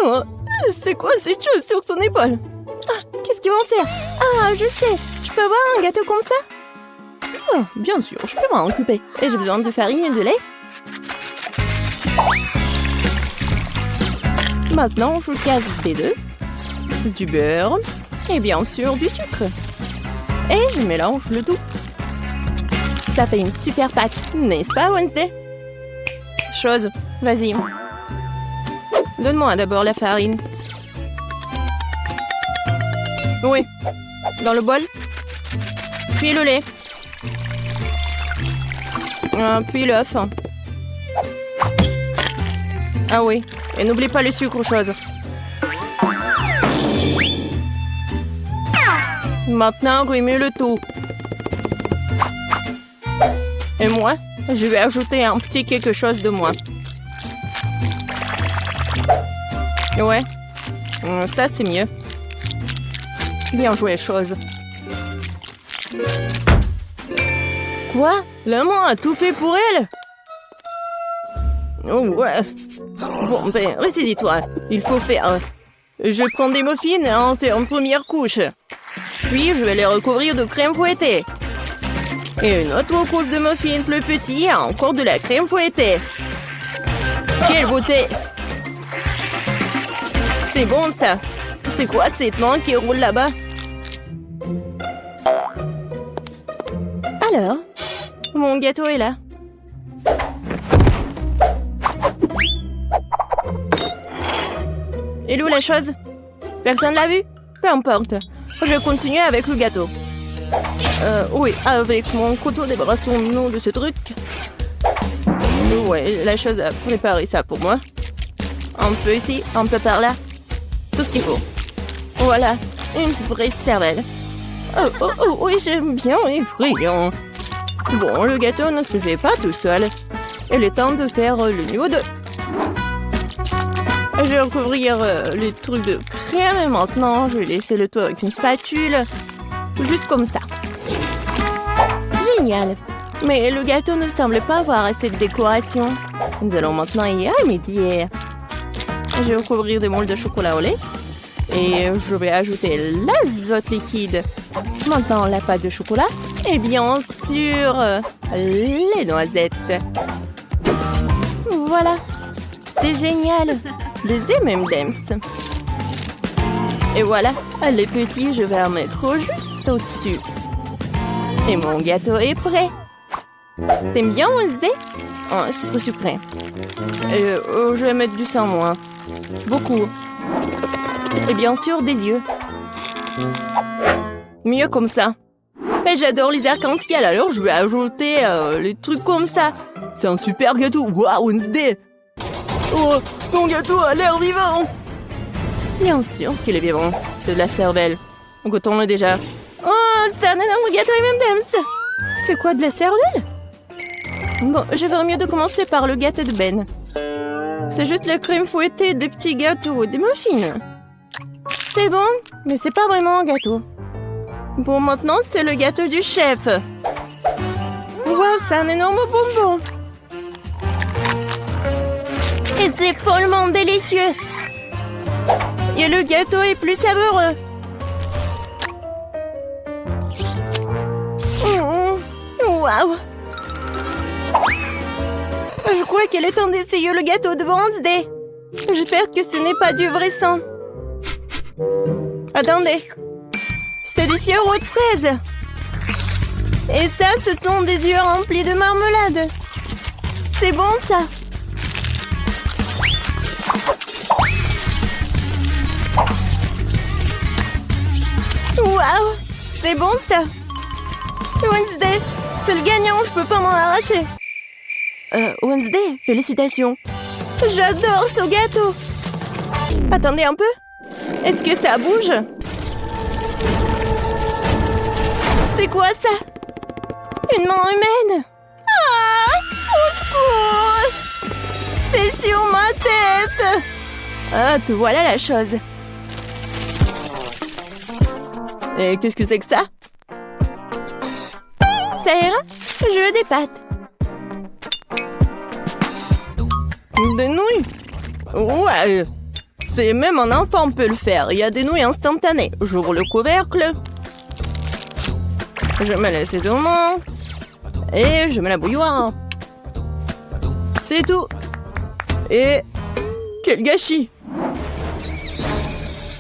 Oh, c'est quoi cette chose sur son épaule? Ah, qu'est-ce qu'ils vont faire? Ah, je sais. Je peux avoir un gâteau comme ça? Oh, bien sûr, je peux m'en occuper. Et j'ai besoin de farine et de lait. Maintenant, je casse des œufs, du beurre et bien sûr du sucre. Et je mélange le tout. Ça fait une super pâte, n'est-ce pas, Wednesday? Chose, vas-y. Donne-moi d'abord la farine. Oui, dans le bol. Puis le lait. Puis l'œuf. Ah oui, et n'oublie pas le sucre, chose. Maintenant, remue le tout. Et moi, je vais ajouter un petit quelque chose de moi. Ouais, ça c'est mieux. Bien joué, chose. Quoi? Maman a tout fait pour elle? Oh ouais. Bon, ben, ressaisis-toi. Il faut faire... Je prends des muffins et en fais une première couche. Puis, je vais les recouvrir de crème fouettée. Et une autre couche de muffins plus petit et encore de la crème fouettée. Quelle beauté! C'est bon, ça. C'est quoi cette main qui roule là-bas? Alors, mon gâteau est là. Et où la chose? Personne l'a vu? Peu importe. Je continue avec le gâteau. Oui, avec mon couteau débarrassons-nous de ce truc. Ouais, la chose a préparé ça pour moi. Un peu ici, un peu par là. Tout ce qu'il faut. Voilà, une vraie cervelle. Oh, oui, j'aime bien les friands. Bon, le gâteau ne se fait pas tout seul. Il est temps de faire le niveau 2. Je vais recouvrir les trucs de crème et maintenant je vais laisser le tout avec une spatule. Juste comme ça. Génial. Mais le gâteau ne semble pas avoir assez de décoration. Nous allons maintenant y remédier. Je vais recouvrir des moules de chocolat au lait. Et je vais ajouter l'azote liquide. Maintenant la pâte de chocolat. Et bien sûr, les noisettes. Voilà. C'est génial. Des M&M's. Et voilà, les petits, je vais en mettre juste au-dessus. Et mon gâteau est prêt. T'aimes bien, Wednesday? Oh, c'est trop sucré. Je vais mettre du sang, moi. Beaucoup. Et bien sûr, des yeux. Mieux comme ça. Et j'adore les arcs-en-ciel, alors je vais ajouter les trucs comme ça. C'est un super gâteau. Waouh, Wednesday! Oh, ton gâteau a l'air vivant! Bien sûr qu'il est vivant. C'est de la cervelle. Goûtons-le déjà. Oh, c'est un énorme gâteau M&M's. C'est quoi, de la cervelle? Bon, je ferais mieux de commencer par le gâteau de Ben. C'est juste la crème fouettée, des petits gâteaux, des muffins. C'est bon, mais c'est pas vraiment un gâteau. Bon, maintenant, c'est le gâteau du chef. Wow, c'est un énorme bonbon. Et c'est follement délicieux. Et le gâteau est plus savoureux. Waouh. Je crois qu'il est temps d'essayer le gâteau de Wednesday. J'espère que ce n'est pas du vrai sang. Attendez. C'est du sirop de fraise. Et ça, ce sont des yeux remplis de marmelade. C'est bon, ça. Waouh, c'est bon, ça. Wednesday, c'est le gagnant, je peux pas m'en arracher. Wednesday, félicitations. J'adore ce gâteau. Attendez un peu. Est-ce que ça bouge? C'est quoi ça? Une main humaine? Ah! Au secours! C'est sur ma tête! Ah, te voilà la chose. Et qu'est-ce que c'est que ça? Ça ira? Je veux des pâtes. Des nouilles? Ouais, C'est même un enfant peut le faire. Il y a des nouilles instantanées. J'ouvre le couvercle. Je mets l'assaisonnement. Et je mets la bouilloire. C'est tout. Et quel gâchis!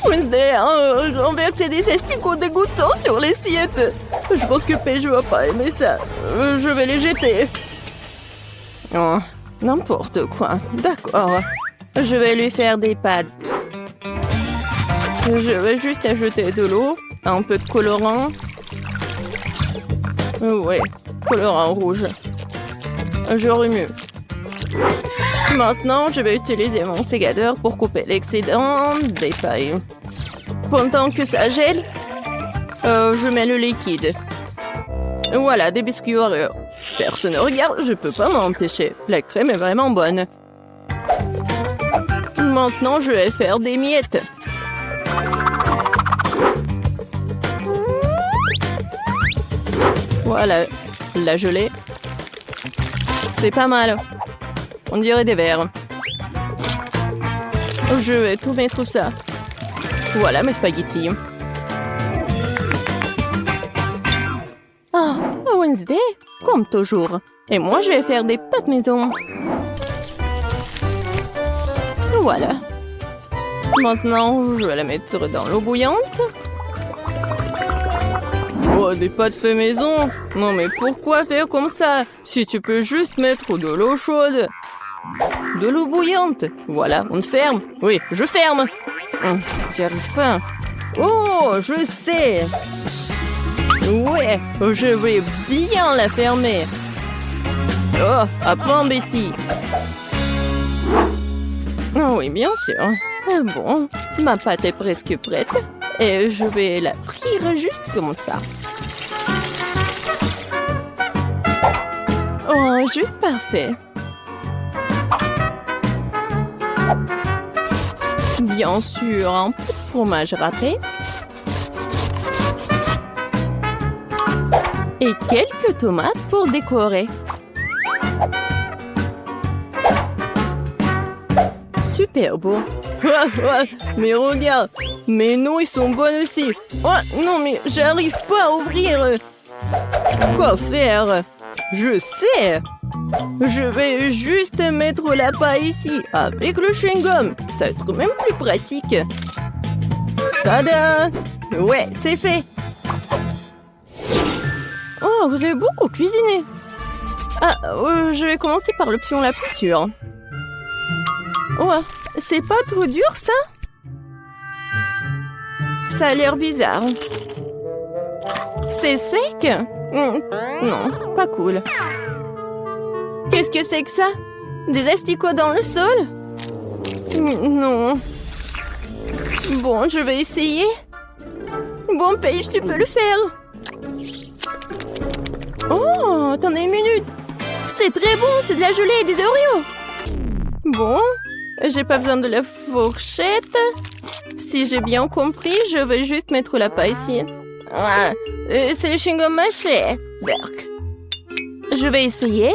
Wednesday a renversé des asticots dégoûtants sur l'assiette. Je pense que Paige va pas aimer ça. Je vais les jeter. Oh, n'importe quoi. D'accord. Je vais lui faire des pâtes. Je vais juste ajouter de l'eau, un peu de colorant. Ouais, colorant rouge. Je remue. Maintenant, je vais utiliser mon sécateur pour couper l'excédent des pailles. Pendant que ça gèle, je mets le liquide. Voilà, des biscuits Oreo. Personne ne regarde, je peux pas m'empêcher. La crème est vraiment bonne. Maintenant, je vais faire des miettes. Voilà, la gelée. C'est pas mal. On dirait des verres. Je vais tout mettre ça. Voilà mes spaghettis. Ah, Wednesday, comme toujours. Et moi, je vais faire des pâtes maison. Voilà. Maintenant, je vais la mettre dans l'eau bouillante. Oh, des pâtes fait maison? Non, mais pourquoi faire comme ça? Si tu peux juste mettre de l'eau chaude. De l'eau bouillante. Voilà, on ferme. Oui, je ferme. J'y arrive pas. Oh, je sais. Ouais, je vais bien la fermer. Oh, apprends, Betty. Oh oui, bien sûr. Bon, ma pâte est presque prête. Et je vais la frire juste comme ça. Oh, juste parfait. Bien sûr, un peu de fromage râpé. Et quelques tomates pour décorer. Super beau. Mais regarde, mes nouilles sont bonnes aussi. Oh non, mais j'arrive pas à ouvrir. Quoi faire? Je sais. Je vais juste mettre la paille ici, avec le chewing-gum. Ça va être même plus pratique. Tada! Ouais, c'est fait. Oh, vous avez beaucoup cuisiné. Ah, je vais commencer par l'option la plus sûre. Oh, c'est pas trop dur, ça? Ça a l'air bizarre. C'est sec? Non, pas cool. Qu'est-ce que c'est que ça? Des asticots dans le sol? Non. Bon, je vais essayer. Bon, Paige, tu peux le faire. Oh, attendez une minute. C'est très bon, c'est de la gelée et des Oreos. Bon, j'ai pas besoin de la fourchette. Si j'ai bien compris, je vais juste mettre la paille ici. Ah, c'est le chewing-gum mâché. Berk. Je vais essayer.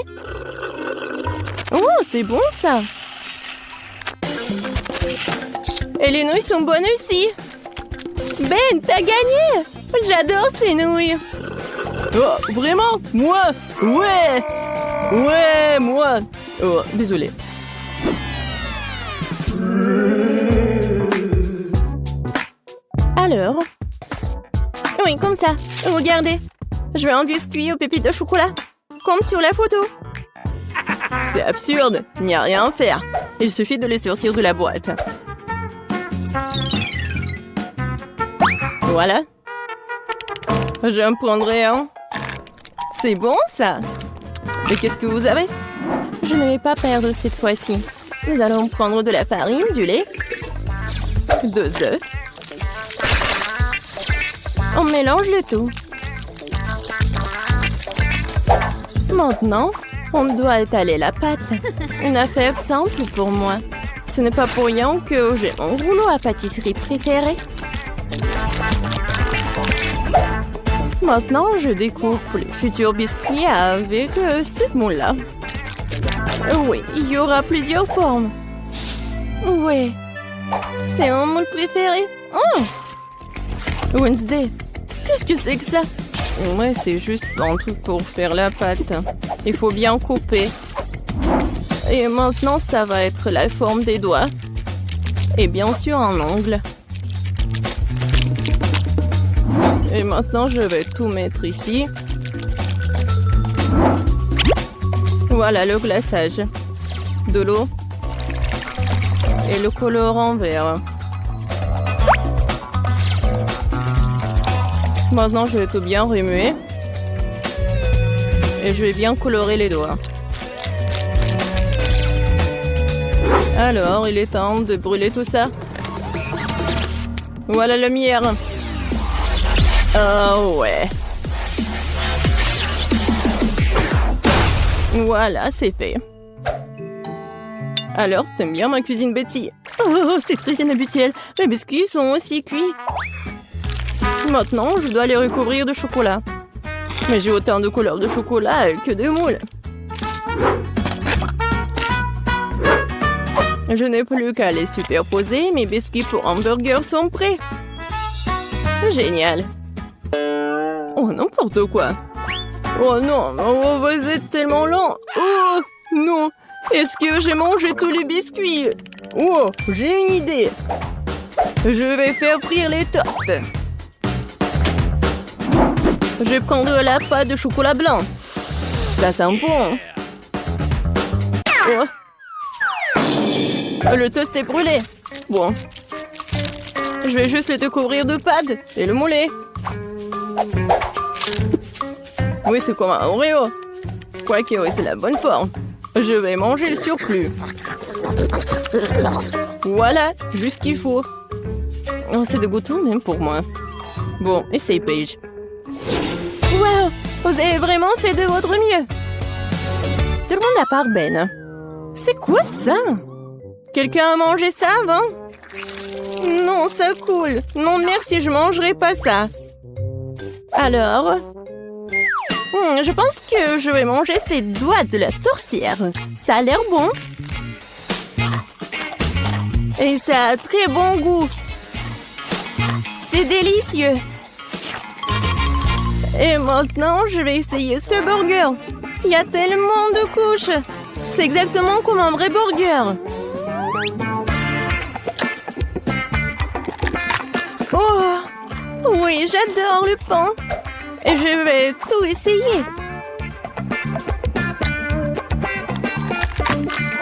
Oh, c'est bon ça. Et les nouilles sont bonnes aussi. Ben, t'as gagné. J'adore ces nouilles. Oh, vraiment? Moi? Ouais. Ouais, moi. Oh, désolé. Alors? Oui, comme ça. Regardez. Je vais un biscuit aux pépites de chocolat. Comme sur la photo. C'est absurde. Il n'y a rien à faire. Il suffit de les sortir de la boîte. Voilà. J'en prendrai un. C'est bon, ça. Et qu'est-ce que vous avez? Je ne vais pas perdre cette fois-ci. Nous allons prendre de la farine, du lait, 2 œufs. On mélange le tout. Maintenant, on doit étaler la pâte. Une affaire simple pour moi. Ce n'est pas pour rien que j'ai mon rouleau à pâtisserie préféré. Maintenant, je découpe les futurs biscuits avec ce moule-là. Oui, il y aura plusieurs formes. Oui, C'est mon moule préféré. Oh! Wednesday, qu'est-ce que c'est que ça? Ouais, c'est juste un truc pour faire la pâte. Il faut bien couper. Et maintenant, ça va être la forme des doigts. Et bien sûr, un angle. Et maintenant, je vais tout mettre ici. Voilà le glaçage. De l'eau. Et le colorant vert. Maintenant, je vais tout bien remuer. Et je vais bien colorer les doigts. Alors, il est temps de brûler tout ça. Voilà la lumière. Oh ouais. Voilà, c'est fait. Alors, t'aimes bien ma cuisine, Betty? Oh, c'est très inhabituel. Mes biscuits sont aussi cuits. Maintenant, je dois les recouvrir de chocolat. Mais j'ai autant de couleurs de chocolat que de moules. Je n'ai plus qu'à les superposer. Mes biscuits pour hamburger sont prêts. Génial. Oh, n'importe quoi. Oh non, oh, vous êtes tellement lent. Oh non, est-ce que j'ai mangé tous les biscuits? Oh, j'ai une idée. Je vais faire frire les toasts. Je vais prendre la pâte de chocolat blanc. Ça sent bon. Oh. Le toast est brûlé. Bon. Je vais juste le découvrir de pâte et le mouler. Oui, c'est comme un Oreo. Quoique, oui, c'est la bonne forme. Je vais manger le surplus. Voilà, juste ce qu'il faut. Oh, c'est dégoûtant même pour moi. Bon, essaye, Paige. Wow, vous avez vraiment fait de votre mieux. Tout le monde à part Ben. C'est quoi ça? Quelqu'un a mangé ça avant? Non, ça coule. Non, merci, je mangerai pas ça. Alors... je pense que je vais manger ces doigts de la sorcière. Ça a l'air bon. Et ça a très bon goût. C'est délicieux. Et maintenant, je vais essayer ce burger. Il y a tellement de couches. C'est exactement comme un vrai burger. Oh, oui, j'adore le pain. Et je vais tout essayer.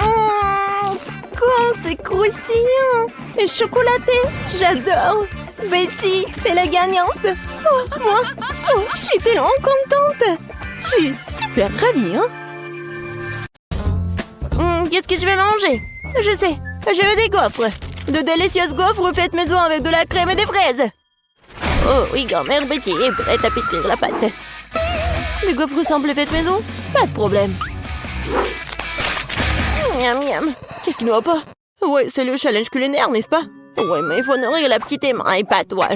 Oh, quand c'est croustillant et chocolaté. J'adore. Betty, t'es la gagnante. Oh, moi, je suis tellement contente. Je suis super ravie, hein. Qu'est-ce que je vais manger? Je sais, je veux des gaufres. De délicieuses gaufres faites maison avec de la crème et des fraises. Oh oui, grand-mère Betty est prête à pétrir la pâte. Les gaufres semblent faites maison? Pas de problème. Miam, miam. Qu'est-ce qui ne va pas? Ouais, c'est le challenge culinaire, n'est-ce pas? Ouais, mais il faut nourrir la petite Emma et pas toi.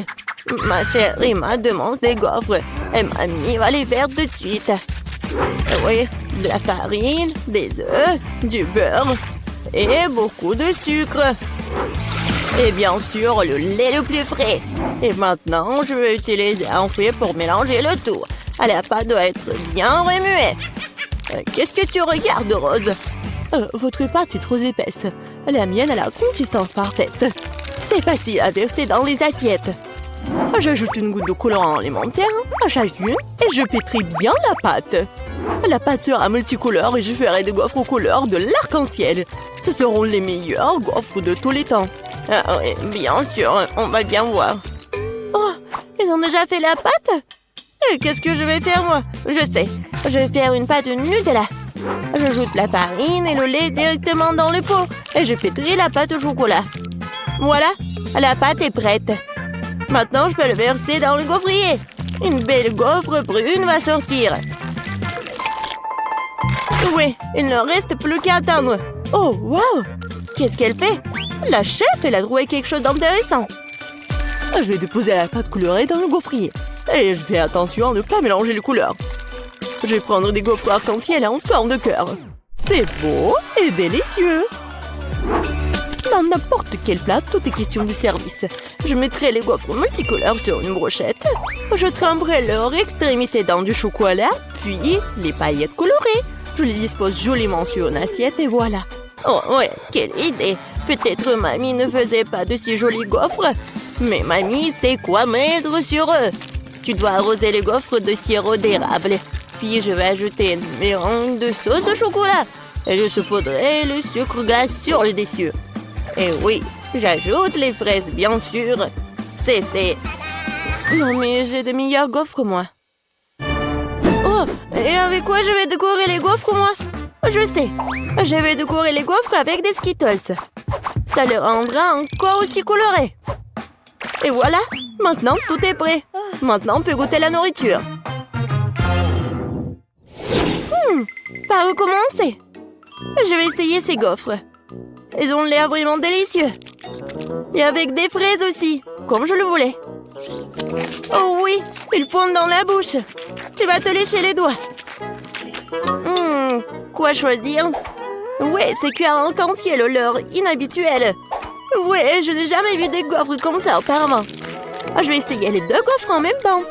Ma chère Emma demande des gaufres. Emma va les faire tout de suite. Oui, de la farine, des œufs, du beurre et beaucoup de sucre. Et bien sûr, le lait le plus frais. Et maintenant, je vais utiliser un fouet pour mélanger le tout. La pâte doit être bien remuée. Qu'est-ce que tu regardes, Rose? Votre pâte est trop épaisse. La mienne a la consistance parfaite. C'est facile à verser dans les assiettes. J'ajoute une goutte de colorant alimentaire à chacune et je pétris bien la pâte. La pâte sera multicolore et je ferai des gaufres aux couleurs de l'arc-en-ciel. Ce seront les meilleurs gaufres de tous les temps. Ah oui, bien sûr, on va bien voir. Oh, ils ont déjà fait la pâte? Et qu'est-ce que je vais faire, moi? Je sais, je vais faire une pâte Nutella. J'ajoute la farine et le lait directement dans le pot et je pétris la pâte au chocolat. Voilà, la pâte est prête. Maintenant, je peux le verser dans le gaufrier. Une belle gaufre brune va sortir. Oui, il ne reste plus qu'à attendre. Oh, wow! Qu'est-ce qu'elle fait? La chef, elle a trouvé quelque chose d'intéressant. Je vais déposer la pâte colorée dans le gaufrier. Et je fais attention à ne pas mélanger les couleurs. Je vais prendre des gaufres arc-en-ciel en forme de cœur. C'est beau et délicieux. Dans n'importe quel plat, tout est question du service. Je mettrai les gaufres multicolores sur une brochette. Je tremperai leur extrémité dans du chocolat, puis les paillettes colorées. Je les dispose joliment sur une assiette et voilà. Oh ouais, quelle idée! Peut-être mamie ne faisait pas de si jolis gaufres, mais mamie sait quoi mettre sur eux. Tu dois arroser les gaufres de sirop d'érable. Puis je vais ajouter une mélange de sauce au chocolat. Et je saupoudrerai le sucre glace sur le dessus. Et oui, j'ajoute les fraises, bien sûr. C'est fait. Non, mais j'ai de meilleures gaufres, moi. Oh, et avec quoi je vais décorer les gaufres, moi? Je sais. Je vais décorer les gaufres avec des Skittles. Ça les rendra encore aussi colorés. Et voilà, maintenant tout est prêt. Maintenant on peut goûter la nourriture. Par où commencer? Je vais essayer ces gaufres. Ils ont l'air vraiment délicieux. Et avec des fraises aussi, comme je le voulais. Oh oui, ils fondent dans la bouche. Tu vas te lécher les doigts. Quoi choisir? Ouais, c'est cuit à arc-en-ciel, l'heure inhabituelle. Ouais, je n'ai jamais vu des gaufres comme ça auparavant. Je vais essayer les deux gaufres en même temps.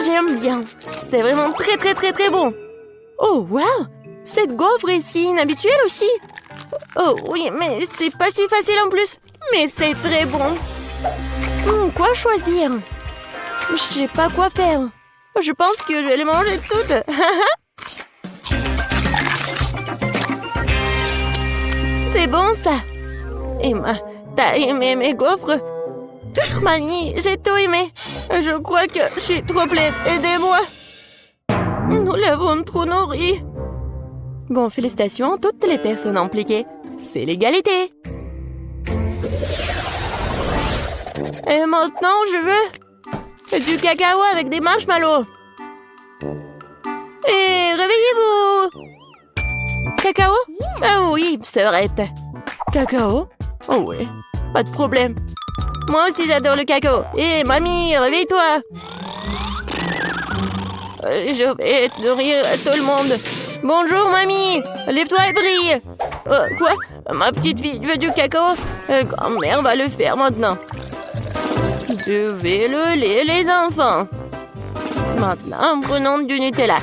J'aime bien. C'est vraiment très bon. Oh, wow! Cette gaufre est si inhabituelle aussi. Oh oui, mais c'est pas si facile en plus. Mais c'est très bon. Quoi choisir? Je sais pas quoi faire. Je pense que je vais les manger toutes. C'est bon ça. Emma, t'as aimé mes gaufres? Mamie, j'ai tout aimé. Je crois que je suis trop pleine. Aidez-moi. Nous l'avons trop nourri. Bon, félicitations à toutes les personnes impliquées. C'est l'égalité. Et maintenant, je veux du cacao avec des marshmallows. Et réveillez-vous. Cacao? Ah oui, sœurette. Cacao? Oh oui, pas de problème. Moi aussi, j'adore le cacao. Hé, mamie, réveille-toi. Je vais nourrir tout le monde. Bonjour, mamie. Lève-toi et brille. Quoi? Ma petite fille veut du cacao? Grand-mère va le faire maintenant. Je vais le lait, les enfants. Maintenant, prenons du Nutella.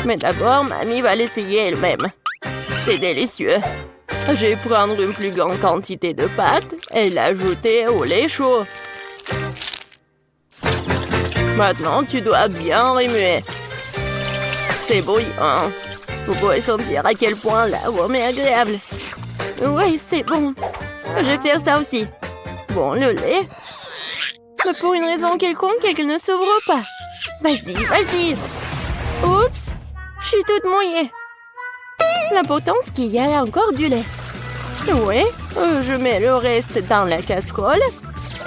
Mais d'abord, mamie va l'essayer elle-même. C'est délicieux. Je vais prendre une plus grande quantité de pâte et l'ajouter au lait chaud. Maintenant, tu dois bien remuer. C'est bouillant. Vous pouvez sentir à quel point l'arôme est agréable. Oui, c'est bon. Je vais faire ça aussi. Bon, le lait. Mais pour une raison quelconque, elle ne s'ouvre pas. Vas-y, vas-y. Oups, je suis toute mouillée. L'important, c'est qu'il y a encore du lait. Oui, je mets le reste dans la casserole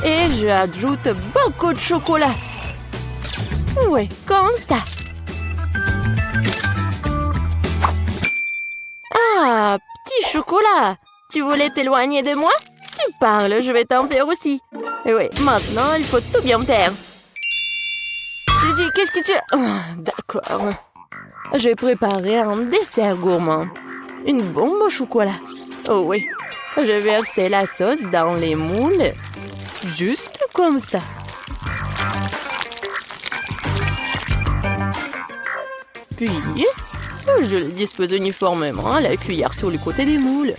et j'ajoute beaucoup de chocolat. Oui, comme ça. Ah, petit chocolat. Tu voulais t'éloigner de moi? Tu parles, je vais t'en faire aussi. Et oui, maintenant, il faut tout bien faire. Suzy, qu'est-ce que tu... D'accord. Je vais préparer un dessert gourmand. Une bombe au chocolat. Oh oui. Je vais verser la sauce dans les moules. Juste comme ça. Puis, je les dispose uniformément à la cuillère sur le côté des moules.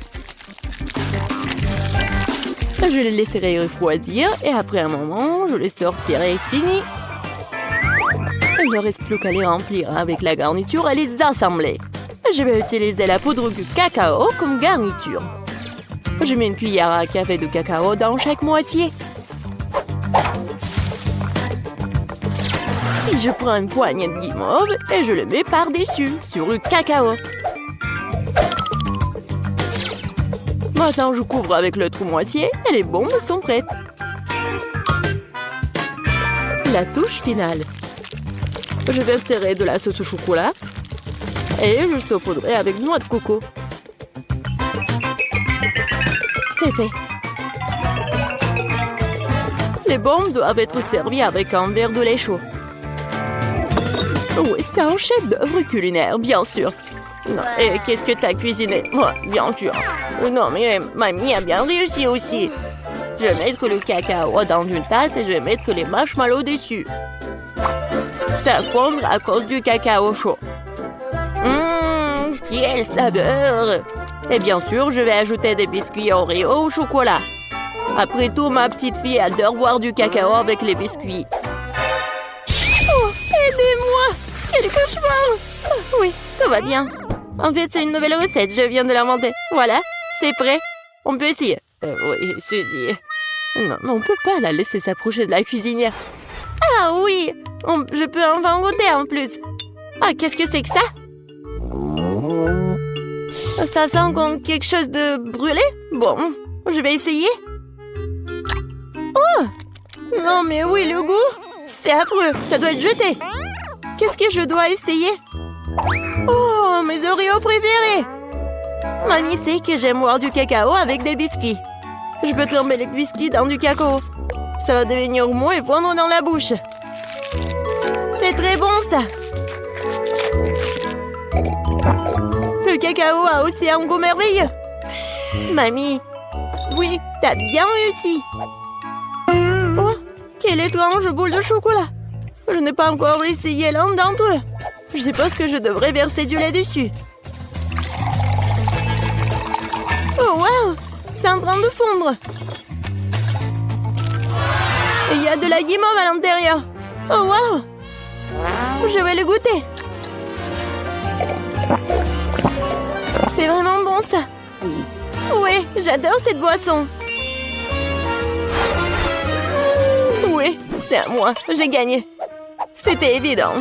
Je les laisserai refroidir et après un moment, je les sortirai fini. Il ne reste plus qu'à les remplir avec la garniture et les assembler. Je vais utiliser la poudre de cacao comme garniture. Je mets une cuillère à café de cacao dans chaque moitié. Puis je prends une poignée de guimauve et je le mets par-dessus, sur le cacao. Maintenant, je couvre avec l'autre moitié et les bombes sont prêtes. La touche finale. Je verserai de la sauce au chocolat et je saupoudrerai avec noix de coco. C'est fait. Les bombes doivent être servies avec un verre de lait chaud. Oui, c'est un chef-d'œuvre culinaire, bien sûr. Non, et qu'est-ce que t'as cuisiné? Oh, bien sûr. Non, mais mamie a bien réussi aussi. Je vais mettre le cacao dans une tasse et je vais mettre les marshmallows dessus. Ça fondre à cause du cacao chaud. Quel saveur! Et bien sûr, je vais ajouter des biscuits Oreo au chocolat. Après tout, ma petite fille adore boire du cacao avec les biscuits. Oh, aidez-moi! Quel cauchemar! Oh, oui, tout va bien. En fait, c'est une nouvelle recette, je viens de l'inventer. Voilà, c'est prêt. On peut essayer. Oui, Suzy. Non, mais on peut pas la laisser s'approcher de la cuisinière. Ah oui! Je peux enfin goûter en plus. Ah, qu'est-ce que c'est que ça? Ça sent comme quelque chose de brûlé? Bon, je vais essayer. Oh! Non, mais oui, le goût! C'est affreux, ça doit être jeté. Qu'est-ce que je dois essayer? Oh, mes Oreos préférés! Mamie sait que j'aime boire du cacao avec des biscuits. Je peux tremper les biscuits dans du cacao. Ça va devenir mou et fondre dans la bouche. C'est très bon, ça! Le cacao a aussi un goût merveilleux. Mamie, oui, t'as bien réussi. Oh, quelle étrange boule de chocolat. Je n'ai pas encore essayé l'un d'entre eux. Je suppose que je devrais verser du lait dessus. Oh, wow! C'est en train de fondre. Il y a de la guimauve à l'intérieur. Oh, wow! Je vais le goûter. C'est vraiment bon, ça. Oui, j'adore cette boisson. Oui, c'est à moi. J'ai gagné. C'était évident.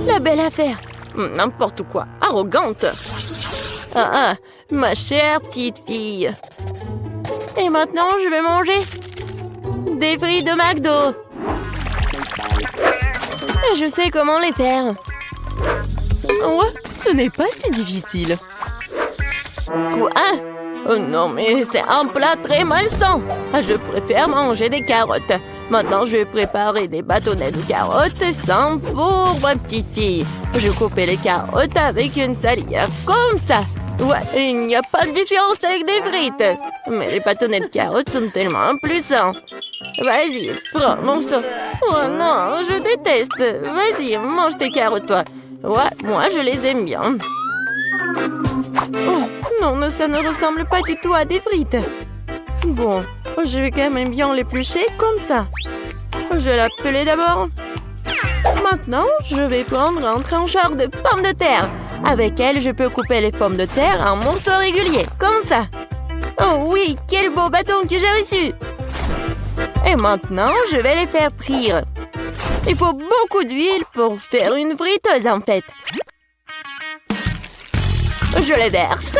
La belle affaire. N'importe quoi. Arrogante. Ah, ma chère petite fille. Et maintenant, je vais manger des frites de McDo. Et je sais comment les faire. Oh, ce n'est pas si difficile. Quoi? Oh non, mais c'est un plat très malsain. Je préfère manger des carottes. Maintenant, je vais préparer des bâtonnets de carottes sans pour ma petite fille. Je coupe les carottes avec une salière comme ça. Ouais, il n'y a pas de différence avec des frites. Mais les bâtonnets de carottes sont tellement plus sains. Vas-y, prends mon sang. Oh non, je déteste. Vas-y, mange tes carottes, toi. Ouais, moi, je les aime bien. Oh, non, ça ne ressemble pas du tout à des frites. Bon, je vais quand même bien l'éplucher comme ça. Je vais l'appeler d'abord. Maintenant, je vais prendre un trancheur de pommes de terre. Avec elle, je peux couper les pommes de terre en morceaux réguliers, comme ça. Oh oui, quel beau bâton que j'ai reçu! Et maintenant, je vais les faire frire. Il faut beaucoup d'huile pour faire une friteuse, en fait. Je les verse.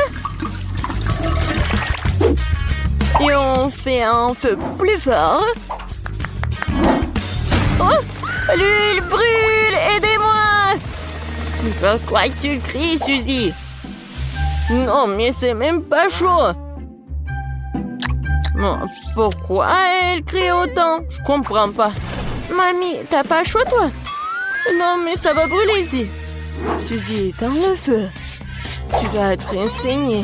Et on fait un feu plus fort. Oh! L'huile brûle! Aidez-moi! Pourquoi tu cries, Suzy? Non, mais c'est même pas chaud. Pourquoi elle crie autant? Je comprends pas. Mamie, t'as pas chaud, toi? Non, mais ça va brûler ici. Suzy, éteins le feu. Tu dois être enseignée.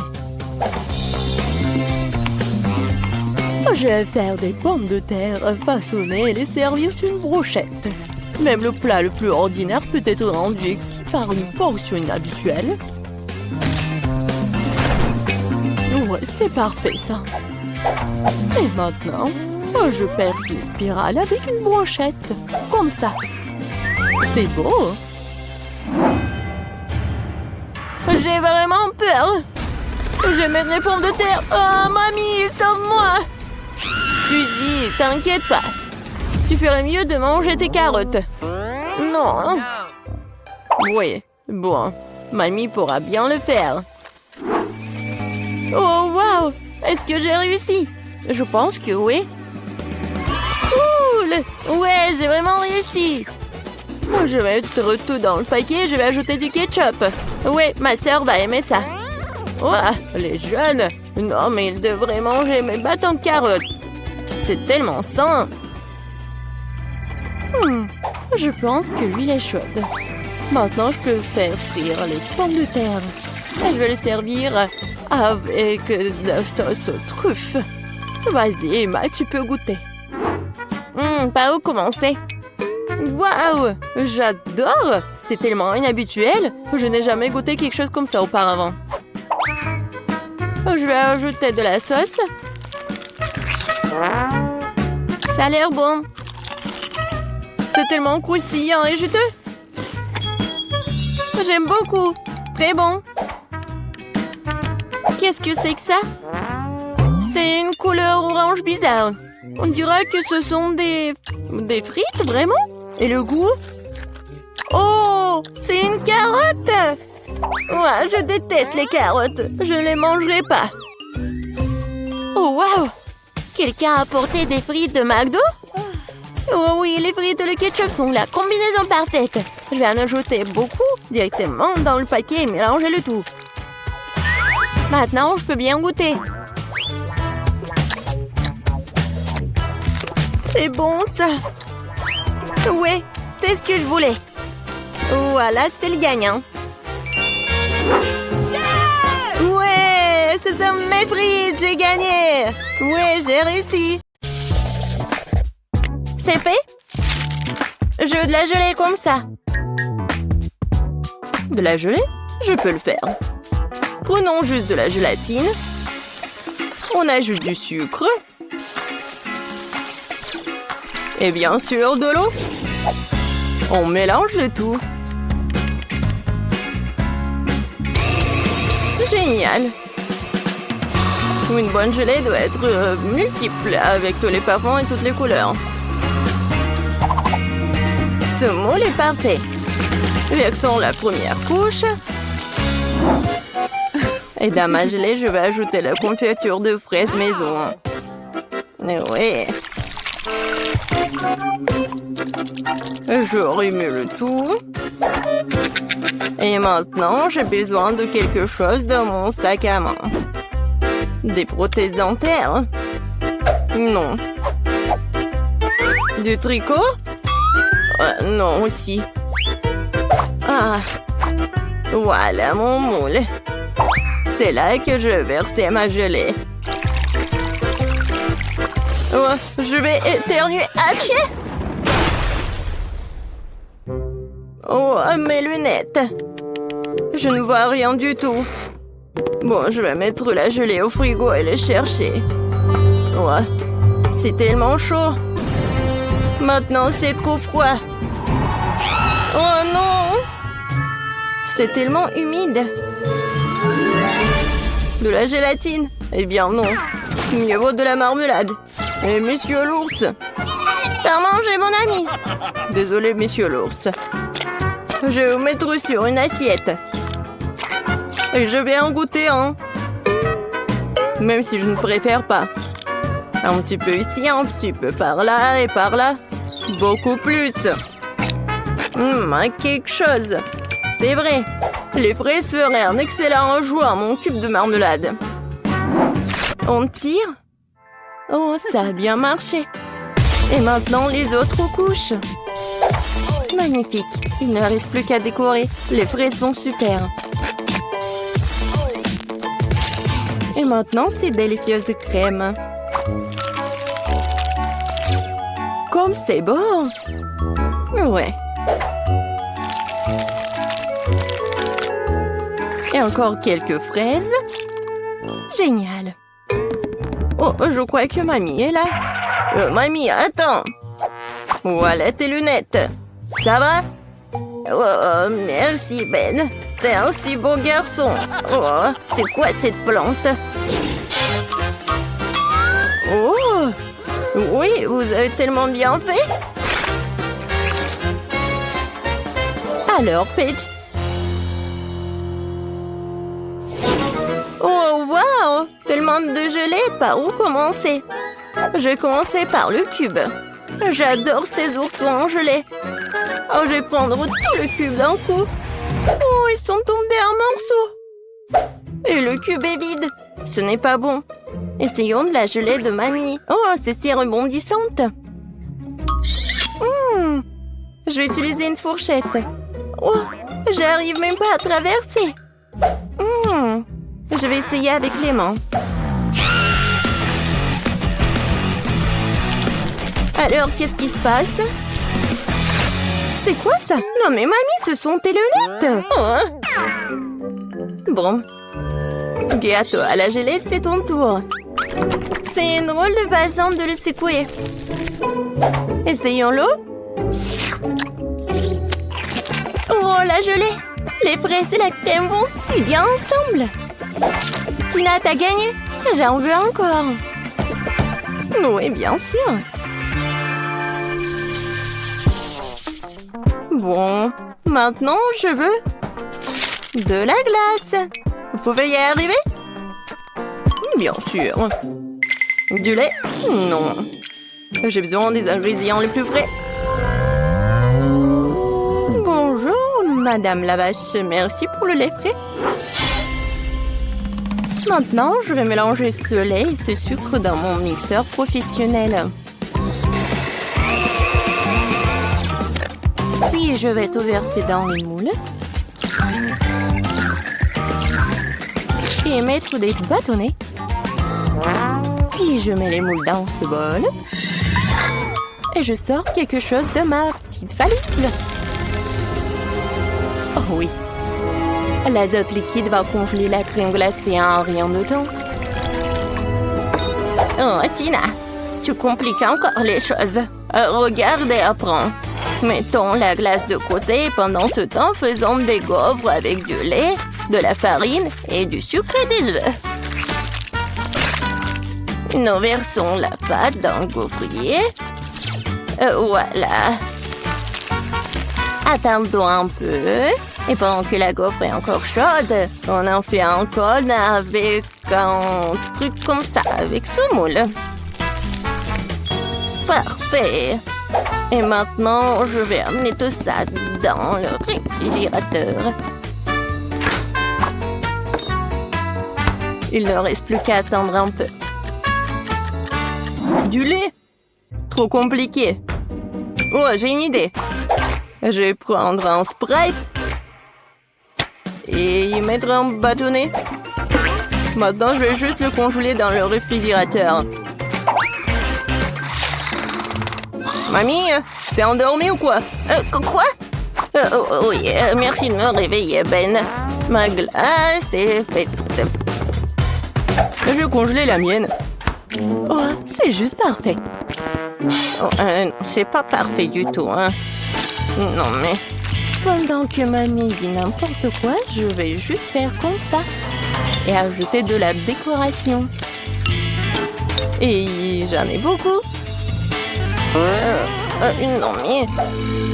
Je vais faire des pommes de terre façonnées et les servir sur une brochette. Même le plat le plus ordinaire peut être rendu par une portion inhabituelle. Ouais, c'est parfait, ça. Et maintenant, je perce les spirales avec une brochette. Comme ça. C'est beau. J'ai vraiment peur. Je vais mettre les pommes de terre. Oh, mamie, sauve-moi. Suzy, t'inquiète pas. Tu ferais mieux de manger tes carottes. Non. Oui, bon. Mamie pourra bien le faire. Oh, wow! Est-ce que j'ai réussi? Je pense que oui. Cool! Ouais, j'ai vraiment réussi. Je vais mettre tout dans le paquet et je vais ajouter du ketchup. Ouais, ma sœur va aimer ça. Ouah, les jeunes! Non, mais ils devraient manger mes bâtons de carottes. C'est tellement sain. Je pense que l'huile est chaude. Maintenant, je peux faire frire les pommes de terre. Et je vais les servir avec de la sauce aux truffes. Vas-y, Emma, tu peux goûter. Par où commencer? Waouh! J'adore! C'est tellement inhabituel. Je n'ai jamais goûté quelque chose comme ça auparavant. Je vais ajouter de la sauce. Ça a l'air bon. C'est tellement croustillant et juteux. J'aime beaucoup. Très bon. Qu'est-ce que c'est que ça? C'est une couleur orange bizarre. On dirait que ce sont des frites, vraiment? Et le goût? Oh, c'est une carotte! Ouais, je déteste les carottes. Je ne les mangerai pas. Oh, waouh! Quelqu'un a apporté des frites de McDo? Oh oui, les frites et le ketchup sont la combinaison parfaite. Je vais en ajouter beaucoup directement dans le paquet et mélanger le tout. Maintenant, je peux bien goûter. C'est bon, ça. Ouais, c'est ce que je voulais. Voilà, c'est le gagnant. Ouais, ce sont mes frites, j'ai gagné. Ouais, j'ai réussi. C'est fait? Je veux de la gelée comme ça. De la gelée? Je peux le faire. Prenons juste de la gélatine. On ajoute du sucre. Et bien sûr, de l'eau. On mélange le tout. Génial. Une bonne gelée doit être multiple, avec tous les parfums et toutes les couleurs. Ce moule est parfait. Versons la première couche. Et dans ma gelée, je vais ajouter la confiture de fraises maison. Oui. Je remue le tout. Et maintenant, j'ai besoin de quelque chose dans mon sac à main. Des prothèses dentaires? Non. Du tricot? Non aussi. Ah. Voilà mon moule. C'est là que je vais verser ma gelée. Oh, je vais éternuer. Achille! Oh, mes lunettes. Je ne vois rien du tout. Bon, je vais mettre la gelée au frigo et les chercher. Oh, c'est tellement chaud. Maintenant, c'est trop froid. Oh non! C'est tellement humide. De la gélatine? Eh bien non. Mieux vaut de la marmelade. Et monsieur l'ours. T'as mangé mon ami. Désolé, monsieur l'ours. Je vais vous mettre sur une assiette. Et je vais en goûter un. Même si je ne préfère pas. Un petit peu ici, un petit peu par là et par là. Beaucoup plus. Quelque chose. C'est vrai. Les fraises feraient un excellent ajout à mon cube de marmelade. On tire? Oh, ça a bien marché. Et maintenant, les autres couches. Magnifique. Il ne reste plus qu'à décorer. Les fraises sont super. Et maintenant, ces délicieuses crèmes. Comme c'est bon! Ouais. Et encore quelques fraises. Génial. Oh, je crois que mamie est là. Mamie, attends. Voilà tes lunettes. Ça va? Oh, merci Ben. T'es un si beau garçon. Oh, c'est quoi cette plante? Oh! Oui, vous avez tellement bien fait. Alors, Paige. Oh, wow! Tellement de gelée, par où commencer? Je vais commencer par le cube. J'adore ces oursons en gelée. Oh, je vais prendre tout le cube d'un coup. Oh, ils sont tombés en morceaux. Et le cube est vide. Ce n'est pas bon. Essayons de la gelée de mamie. Oh, c'est si rebondissante. Je vais utiliser une fourchette. Oh, j'arrive même pas à traverser. Je vais essayer avec les mains. Alors, qu'est-ce qui se passe? C'est quoi ça? Non mais mamie, ce sont tes lunettes. Bon. Gâteau à la gelée, c'est ton tour. C'est une drôle de façon de le secouer. Essayons-le. Oh, la gelée! Les fraises et la crème vont si bien ensemble. Tina, t'as gagné. J'en veux encore. Oui, bien sûr. Bon, maintenant, je veux de la glace. Vous pouvez y arriver? Bien sûr. Du lait? Non. J'ai besoin des ingrédients les plus frais. Bonjour, Madame la vache. Merci pour le lait frais. Maintenant, je vais mélanger ce lait et ce sucre dans mon mixeur professionnel. Puis, je vais tout verser dans le moule. Et mettre des bâtonnets. Puis, je mets les moules dans ce bol. Et je sors quelque chose de ma petite valise. Oh oui. L'azote liquide va congeler la crème glacée en rien de temps. Oh, Tina, tu compliques encore les choses. Regarde et apprends. Mettons la glace de côté et pendant ce temps, faisons des gaufres avec du lait, de la farine et du sucre et des œufs. Nous versons la pâte dans le gaufrier. Voilà. Attendons un peu. Et pendant que la gaufre est encore chaude, on en fait un cône avec un truc comme ça, avec ce moule. Parfait. Et maintenant, je vais amener tout ça dans le réfrigérateur. Il ne reste plus qu'à attendre un peu. Du lait? Trop compliqué. Oh, j'ai une idée. Je vais prendre un Sprite et y mettre un bâtonnet. Maintenant, je vais juste le congeler dans le réfrigérateur. Mamie, t'es endormie ou quoi? Quoi? Oui, merci de me réveiller, Ben. Ma glace est faite. Je vais congeler la mienne. Oh, c'est juste parfait. Oh, c'est pas parfait du tout, hein. Non, mais... Pendant que mamie dit n'importe quoi, je vais juste faire comme ça. Et ajouter de la décoration. Et j'en ai beaucoup. Non, mais...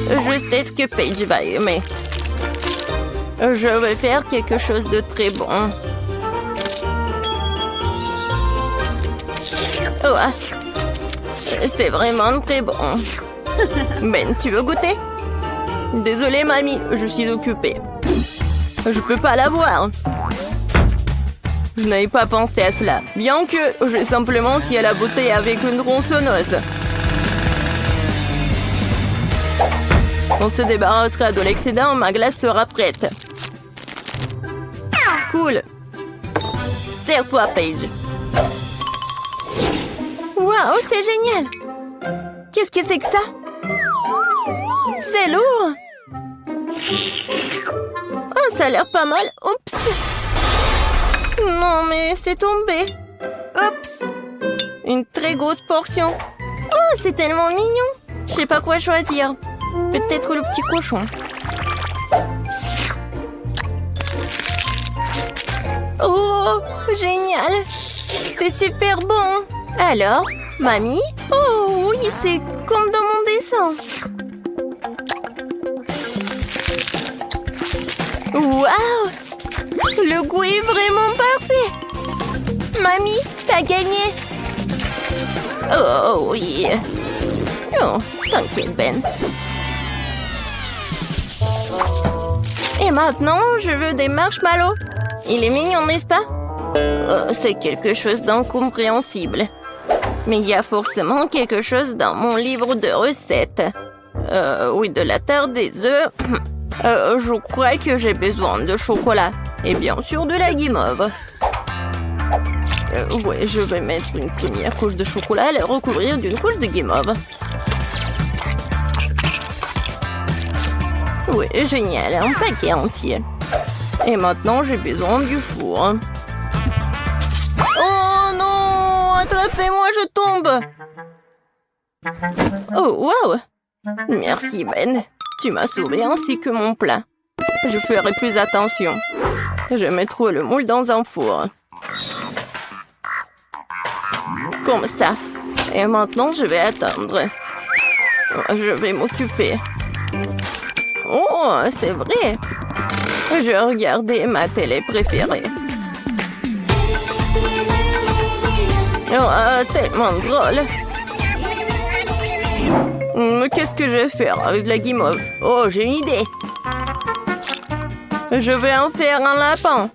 Je sais ce que Paige va aimer. Je vais faire quelque chose de très bon. Oh, c'est vraiment très bon. Ben, tu veux goûter? Désolée, mamie, je suis occupée. Je peux pas l'avoir. Je n'avais pas pensé à cela. Bien que j'ai simplement scié la bouteille avec une tronçonneuse. On se débarrassera de l'excédent, ma glace sera prête. Cool. Serre-toi, Paige. Waouh, c'est génial. Qu'est-ce que c'est que ça? C'est lourd. Oh, ça a l'air pas mal. Oups. Non, mais c'est tombé. Oups. Une très grosse portion. Oh, c'est tellement mignon. Je sais pas quoi choisir. Peut-être le petit cochon. Oh, génial. C'est super bon. Alors, mamie? Oh oui, c'est comme dans mon dessin. Waouh! Le goût est vraiment parfait. Mamie, t'as gagné. Oh oui. Oh, t'inquiète, Ben. Et maintenant, je veux des marshmallows. Il est mignon, n'est-ce pas? Oh, c'est quelque chose d'incompréhensible. Mais il y a forcément quelque chose dans mon livre de recettes. Oui, de la terre, des œufs. Je crois que j'ai besoin de chocolat. Et bien sûr de la guimauve. Oui, je vais mettre une première couche de chocolat et la recouvrir d'une couche de guimauve. Oui, génial, un paquet entier. Et maintenant, j'ai besoin du four. Oh non! Attrapez-moi, je tombe! Oh, wow! Merci, Ben. Tu m'as sauvé ainsi que mon plat. Je ferai plus attention. Je mettrai le moule dans un four. Comme ça. Et maintenant, je vais attendre. Je vais m'occuper. Oh, c'est vrai. Je regardais ma télé préférée. Oh, tellement drôle. Qu'est-ce que je vais faire avec la guimauve? Oh, j'ai une idée. Je vais en faire un lapin.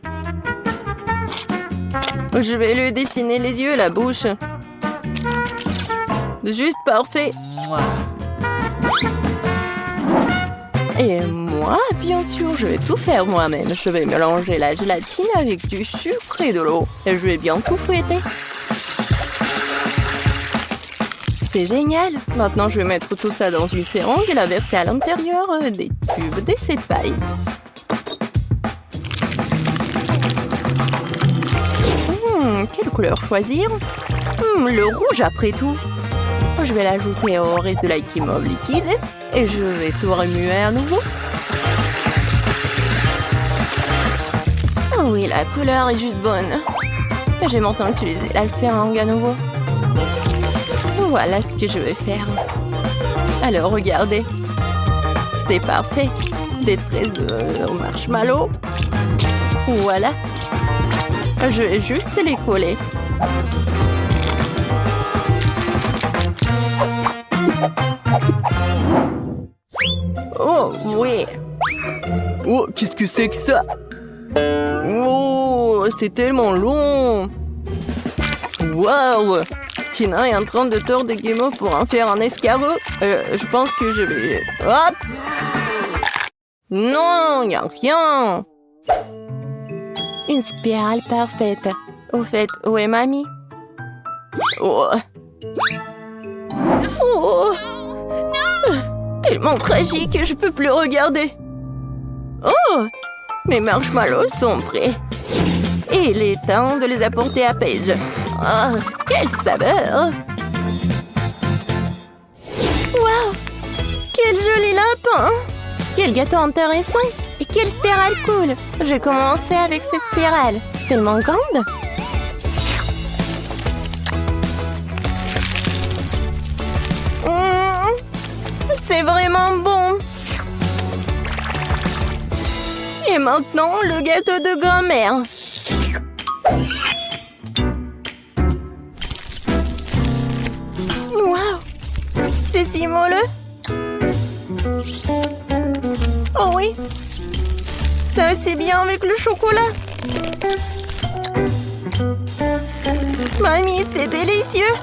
Je vais lui dessiner les yeux et la bouche. Juste parfait. Et moi, bien sûr, je vais tout faire moi-même. Je vais mélanger la gélatine avec du sucre et de l'eau. Et je vais bien tout fouetter. C'est génial. Maintenant, je vais mettre tout ça dans une seringue et la verser à l'intérieur des tubes d'essai de paille. Quelle couleur choisir? Le rouge après tout. Je vais l'ajouter au reste de la guimauve liquide et je vais tout remuer à nouveau. Oh oui, la couleur est juste bonne. Je vais maintenant utiliser la seringue à nouveau. Voilà ce que je vais faire. Alors, regardez. C'est parfait. Des tresses de marshmallow. Voilà. Je vais juste les coller. Oh, oui. Oh, qu'est-ce que c'est que ça? Oh, c'est tellement long. Waouh! Tina est en train de tordre des guimauves pour en faire un escargot. Je pense que je vais... Hop! Non, il n'y a rien. Une spirale parfaite. Au fait, où est mamie? Oh. Oh. Tellement tragique, je peux plus regarder. Oh. Mes marshmallows sont prêts. Et il est temps de les apporter à Paige. Oh, quelle saveur! Waouh! Quel joli lapin! Quel gâteau intéressant! Et quelle spirale cool! Je vais commencer avec cette spirale. Tellement grande! C'est vraiment bon! Et maintenant, le gâteau de grand-mère. Waouh! C'est si moelleux! Oh oui! Ça aussi bien avec le chocolat! Mamie, c'est délicieux!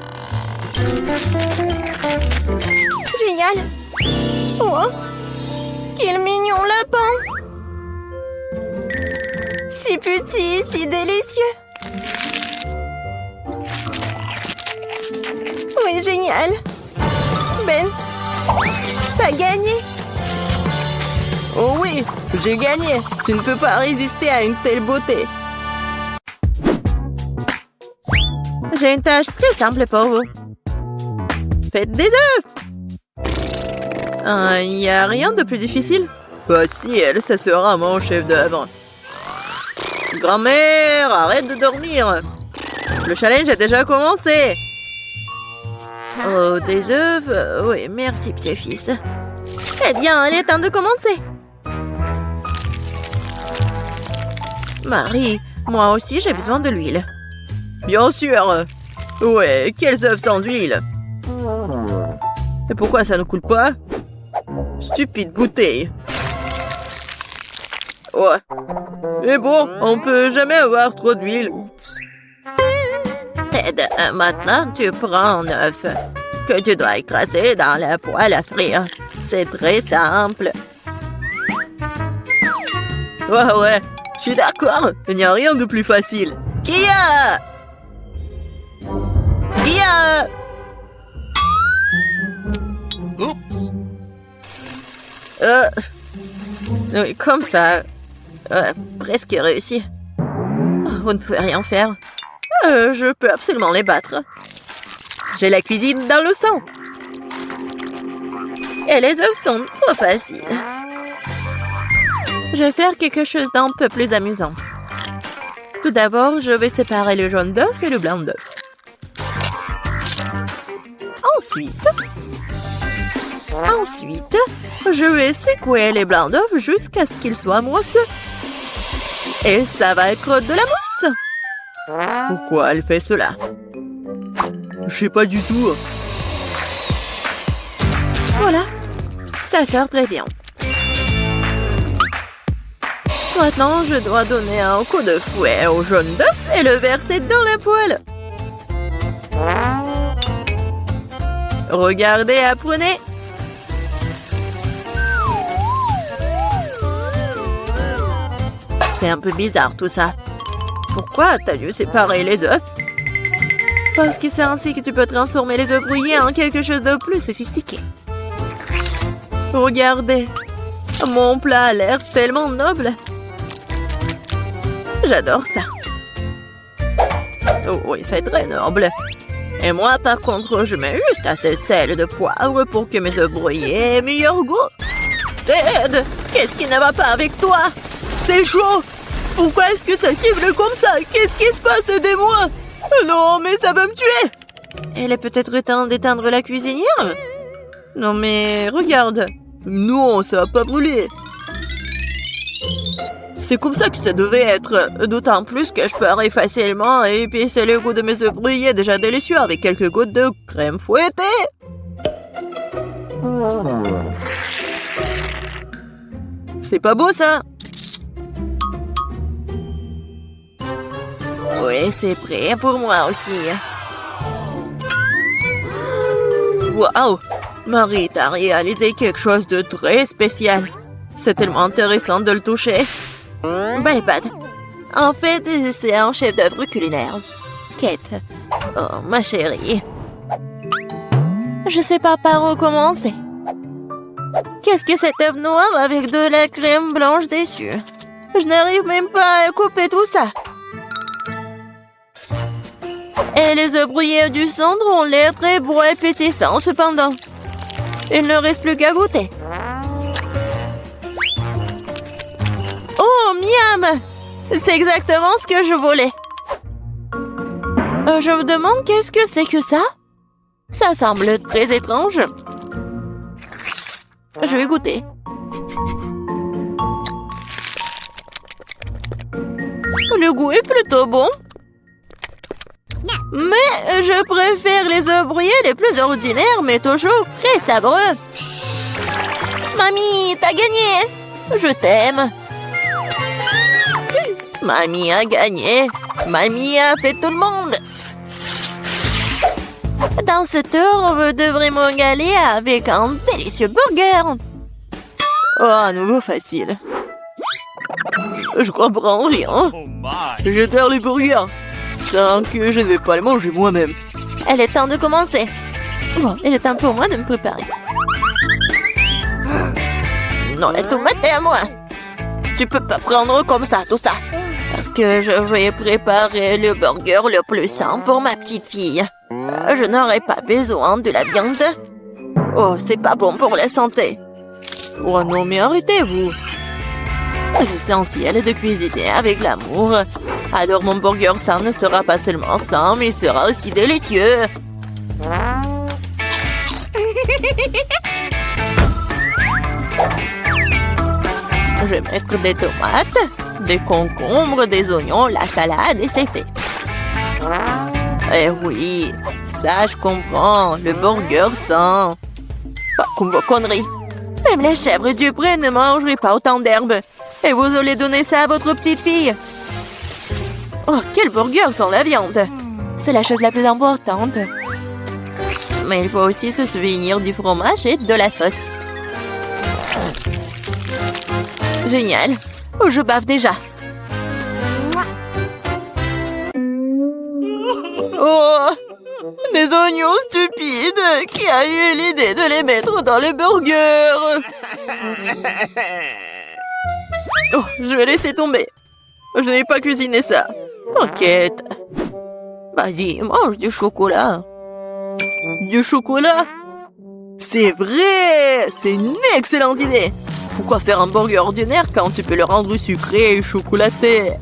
Génial! Oh! Quel mignon lapin! Si petit, si délicieux! Oui, génial! Ben, t'as gagné! Oh oui, j'ai gagné! Tu ne peux pas résister à une telle beauté! J'ai une tâche très simple pour vous. Faites des œufs! Il n'y a rien de plus difficile? Bah si, ça sera mon chef-d'œuvre. Grand-mère, arrête de dormir! Le challenge a déjà commencé! Oh, des œufs? Oui, merci, petit-fils. Eh bien, il est temps de commencer. Marie, moi aussi, j'ai besoin de l'huile. Bien sûr. Ouais, quels œufs sans huile? Et pourquoi ça ne coule pas? Stupide bouteille. Ouais. Mais bon, on peut jamais avoir trop d'huile. Ted, maintenant, tu prends un œuf que tu dois écraser dans la poêle à frire. C'est très simple. Ouais, je suis d'accord. Il n'y a rien de plus facile. Kia! Oups! Oui, comme ça. Presque réussi. Vous ne pouvez rien faire. Je peux absolument les battre. J'ai la cuisine dans le sang. Et les œufs sont trop faciles. Je vais faire quelque chose d'un peu plus amusant. Tout d'abord, je vais séparer le jaune d'œuf et le blanc d'œuf. Ensuite, je vais secouer les blancs d'œuf jusqu'à ce qu'ils soient mousseux. Et ça va être de la mousse. Pourquoi elle fait cela? Je sais pas du tout. Voilà, ça sort très bien. Maintenant, je dois donner un coup de fouet au jaune d'œuf et le verser dans la poêle. Regardez, apprenez. C'est un peu bizarre tout ça. Pourquoi t'as dû séparer les œufs? Parce que c'est ainsi que tu peux transformer les œufs brouillés en quelque chose de plus sophistiqué. Regardez, mon plat a l'air tellement noble. J'adore ça. Oh oui, c'est très noble. Et moi, par contre, je mets juste assez de sel et de poivre pour que mes œufs brouillés aient meilleur goût. Ted, qu'est-ce qui ne va pas avec toi? C'est chaud. Pourquoi est-ce que ça siffle comme ça? Qu'est-ce qui se passe? Aidez-moi. Non, mais ça va me tuer. Elle est peut-être temps d'éteindre la cuisinière? Non, mais regarde. Non, ça va pas brûler. C'est comme ça que ça devait être. D'autant plus que je peux facilement épicer le goût de mes œufs brouillés déjà délicieux avec quelques gouttes de crème fouettée. C'est pas beau, ça? Oui, c'est prêt pour moi aussi. Waouh! Marie, t'as réalisé quelque chose de très spécial. C'est tellement intéressant de le toucher. Bonne pâte. En fait, c'est un chef-d'œuvre culinaire. Kate. Oh, ma chérie. Je sais pas par où commencer. Qu'est-ce que cet œuf noir avec de la crème blanche dessus? Je n'arrive même pas à couper tout ça. Et les œufs brouillés du centre ont l'air très beaux et pétissants cependant. Il ne reste plus qu'à goûter. Oh, miam! C'est exactement ce que je voulais. Je me demande qu'est-ce que c'est que ça? Ça semble très étrange. Je vais goûter. Le goût est plutôt bon. Mais je préfère les œufs brouillés les plus ordinaires, mais toujours très savoureux. Mamie, t'as gagné! Je t'aime. Mamie a gagné. Mamie a fait tout le monde. Dans ce tour, vous devrez me régaler avec un délicieux burger. Oh, à nouveau facile. Je comprends rien. Oh my! Je terre les burgers. Tant que je ne vais pas les manger moi-même. Elle est temps de commencer. Bon, il est temps pour moi de me préparer. Non, la tomate est à moi. Tu peux pas prendre comme ça, tout ça. Parce que je vais préparer le burger le plus sain pour ma petite fille. Je n'aurai pas besoin de la viande. Oh, c'est pas bon pour la santé. Oh non, mais arrêtez-vous. L'essentiel est de cuisiner avec l'amour. Alors mon burger sain ne sera pas seulement sain, mais sera aussi délicieux. Je vais mettre des tomates, des concombres, des oignons, la salade et c'est fait. Eh oui, ça je comprends, le burger sain. Pas comme vos conneries. Même les chèvres du pré ne mangeraient pas autant d'herbes. Et vous allez donner ça à votre petite fille. Oh, quel burger sans la viande. C'est la chose la plus importante. Mais il faut aussi se souvenir du fromage et de la sauce. Génial. Oh, je bave déjà. Oh, des oignons stupides. Qui a eu l'idée de les mettre dans les burgers? Oh, je vais laisser tomber. Je n'ai pas cuisiné ça. T'inquiète. Vas-y, mange du chocolat. Du chocolat? C'est vrai! C'est une excellente idée! Pourquoi faire un burger ordinaire quand tu peux le rendre sucré et chocolaté?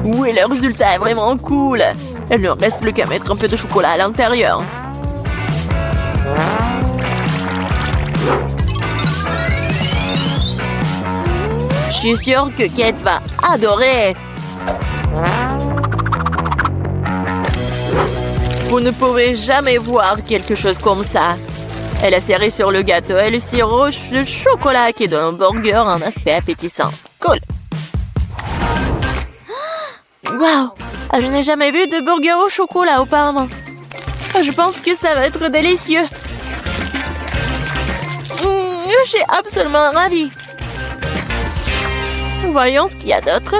Oui, le résultat est vraiment cool! Il ne reste plus qu'à mettre un peu de chocolat à l'intérieur. Je suis sûre que Kate va adorer! Vous ne pouvez jamais voir quelque chose comme ça. Elle a serré sur le gâteau et le sirop de chocolat qui donne au burger un aspect appétissant. Cool! Waouh! Je n'ai jamais vu de burger au chocolat auparavant. Je pense que ça va être délicieux. Je suis absolument ravie. Voyons ce qu'il y a d'autre.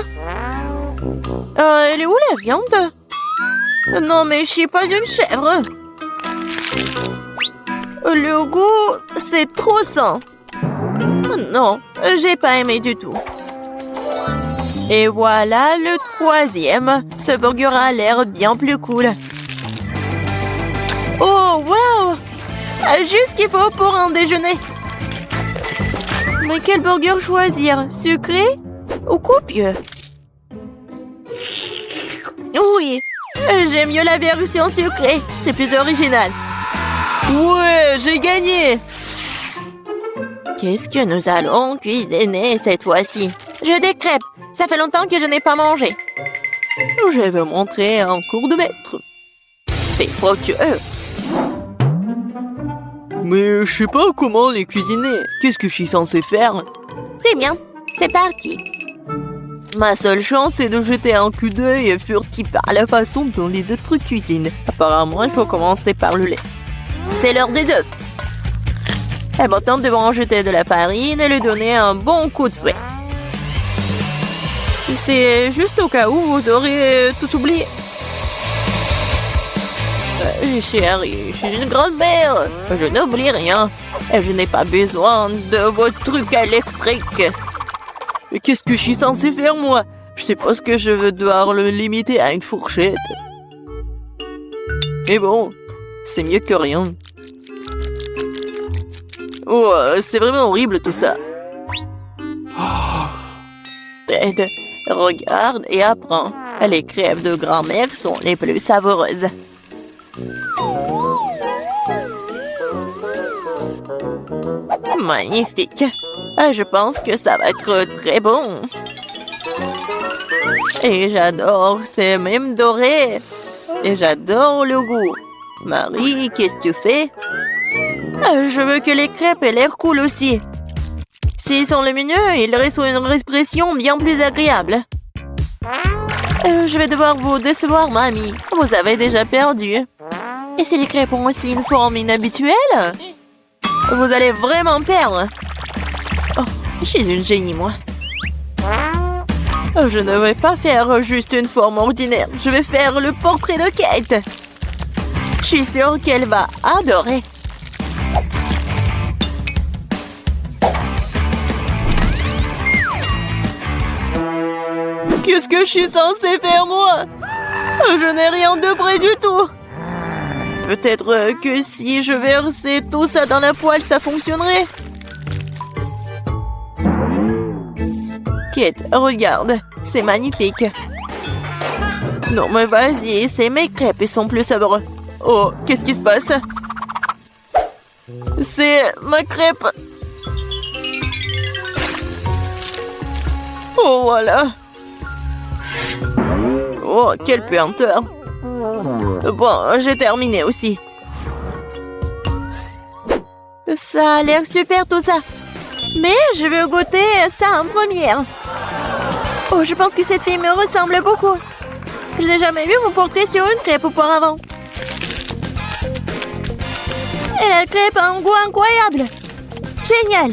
Elle est où la viande? Non, mais je suis pas une chèvre. Le goût, c'est trop sain. Non, j'ai pas aimé du tout. Et voilà le troisième. Ce burger a l'air bien plus cool. Oh, wow! Juste ce qu'il faut pour un déjeuner. Mais quel burger choisir? Sucré ou copieux? Oui, j'aime mieux la version sucrée. C'est plus original. Ouais, j'ai gagné! Qu'est-ce que nous allons cuisiner cette fois-ci? Je des crêpes. Ça fait longtemps que je n'ai pas mangé. Je vais montrer un cours de maître. C'est fructueux. Mais je sais pas comment les cuisiner. Qu'est-ce que je suis censée faire? Très bien, c'est parti. Ma seule chance, c'est de jeter un coup d'œil furtif à la façon dont les autres cuisinent. Apparemment, il faut commencer par le lait. C'est l'heure des œufs. Et maintenant, nous devons en jeter de la farine et lui donner un bon coup de fouet. C'est juste au cas où vous aurez tout oublié. Chérie, je suis une grand-mère. Je n'oublie rien. Et je n'ai pas besoin de vos trucs électriques. Mais qu'est-ce que je suis censée faire, moi? Je suppose que je vais devoir le limiter à une fourchette. Mais bon, c'est mieux que rien. Oh, c'est vraiment horrible tout ça. Ted, regarde et apprends. Les crêpes de grand-mère sont les plus savoureuses. Magnifique. Je pense que ça va être très bon. Et j'adore, c'est même doré. Et j'adore le goût. Marie, qu'est-ce que tu fais? Je veux que les crêpes aient l'air cool aussi. S'ils sont lumineux, ils restent une expression bien plus agréable. Je vais devoir vous décevoir, mamie. Vous avez déjà perdu. Et si les crêpes ont aussi une forme inhabituelle? Vous allez vraiment perdre. Oh, je suis une génie, moi. Je ne vais pas faire juste une forme ordinaire. Je vais faire le portrait de Kate. Je suis sûre qu'elle va adorer. Qu'est-ce que je suis censée faire, moi? Je n'ai rien de près du tout. Peut-être que si je versais tout ça dans la poêle, ça fonctionnerait. Kate, regarde. C'est magnifique. Non, mais vas-y, c'est mes crêpes, ils sont plus savoureux. Oh, qu'est-ce qui se passe? C'est ma crêpe. Oh, voilà. Oh, quelle puanteur. Bon, j'ai terminé aussi. Ça a l'air super tout ça. Mais je veux goûter ça en première. Oh, je pense que cette fille me ressemble beaucoup. Je n'ai jamais vu mon portrait sur une crêpe auparavant. Et la crêpe a un goût incroyable. Génial.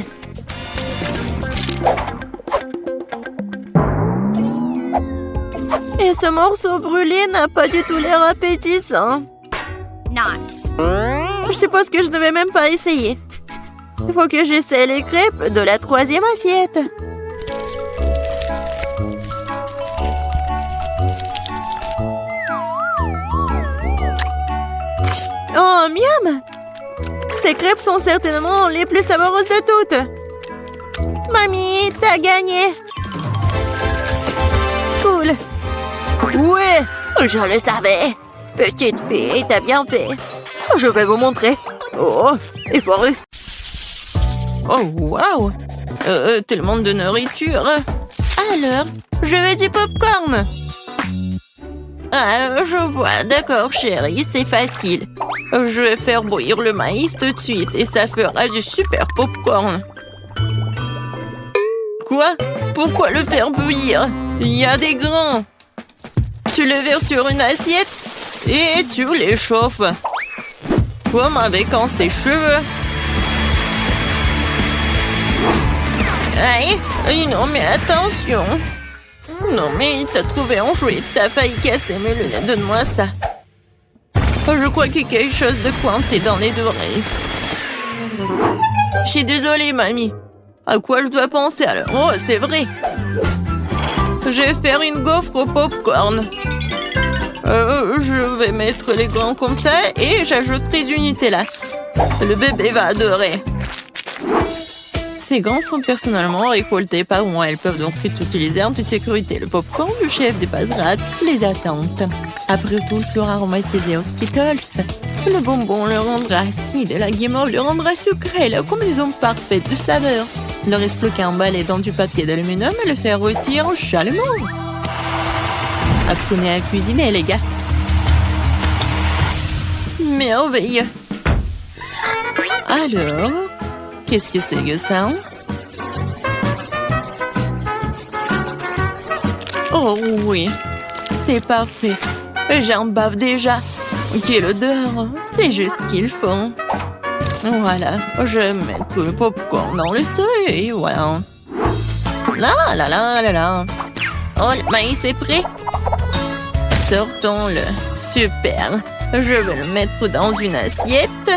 Et ce morceau brûlé n'a pas du tout l'air appétissant. Je suppose que je ne vais même pas essayer. Il faut que j'essaie les crêpes de la 3e assiette. Oh, miam! Ces crêpes sont certainement les plus savoureuses de toutes. Mamie, t'as gagné! Cool! Ouais, je le savais! Petite fille, t'as bien fait! Je vais vous montrer! Oh, il faut respirer! Oh, waouh! Tellement de nourriture! Alors, je veux du popcorn! Ah, je vois, d'accord chérie, c'est facile. Je vais faire bouillir le maïs tout de suite et ça fera du super popcorn. Quoi? Pourquoi le faire bouillir? Il y a des grains. Tu le verses sur une assiette et tu les chauffes. Comme avec un sèche-cheveux. Aïe, non mais attention. Non mais t'as trouvé un jouet, t'as failli casser mes lunettes, donne-moi ça. Je crois qu'il y a quelque chose de coincé dans les oreilles. Je suis désolée, mamie. À quoi je dois penser alors? Oh, c'est vrai. Je vais faire une gaufre au popcorn. Je vais mettre les grains comme ça et j'ajouterai du Nutella. Le bébé va adorer. Ces grains sont personnellement récoltés par moi. Elles peuvent donc être utilisées en toute sécurité. Le popcorn du chef dépassera toutes les attentes. Après tout, sera aromatisé aux Skittles. Le bonbon le rendra acide et la guimauve le rendra sucré. La combinaison parfaite de saveurs. Il ne reste plus qu'à emballer dans du papier d'aluminium et le faire rôtir chalumeau. Apprenez à cuisiner, les gars. Merveilleux. Alors... qu'est-ce que c'est que ça? Oh oui, c'est parfait. J'en bave déjà. Quelle odeur! C'est juste ce qu'il faut. Voilà, je vais mettre le popcorn dans le seuil et voilà. Là, là, là, là, là. Oh, le maïs est prêt. Sortons-le. Super. Je vais le mettre dans une assiette.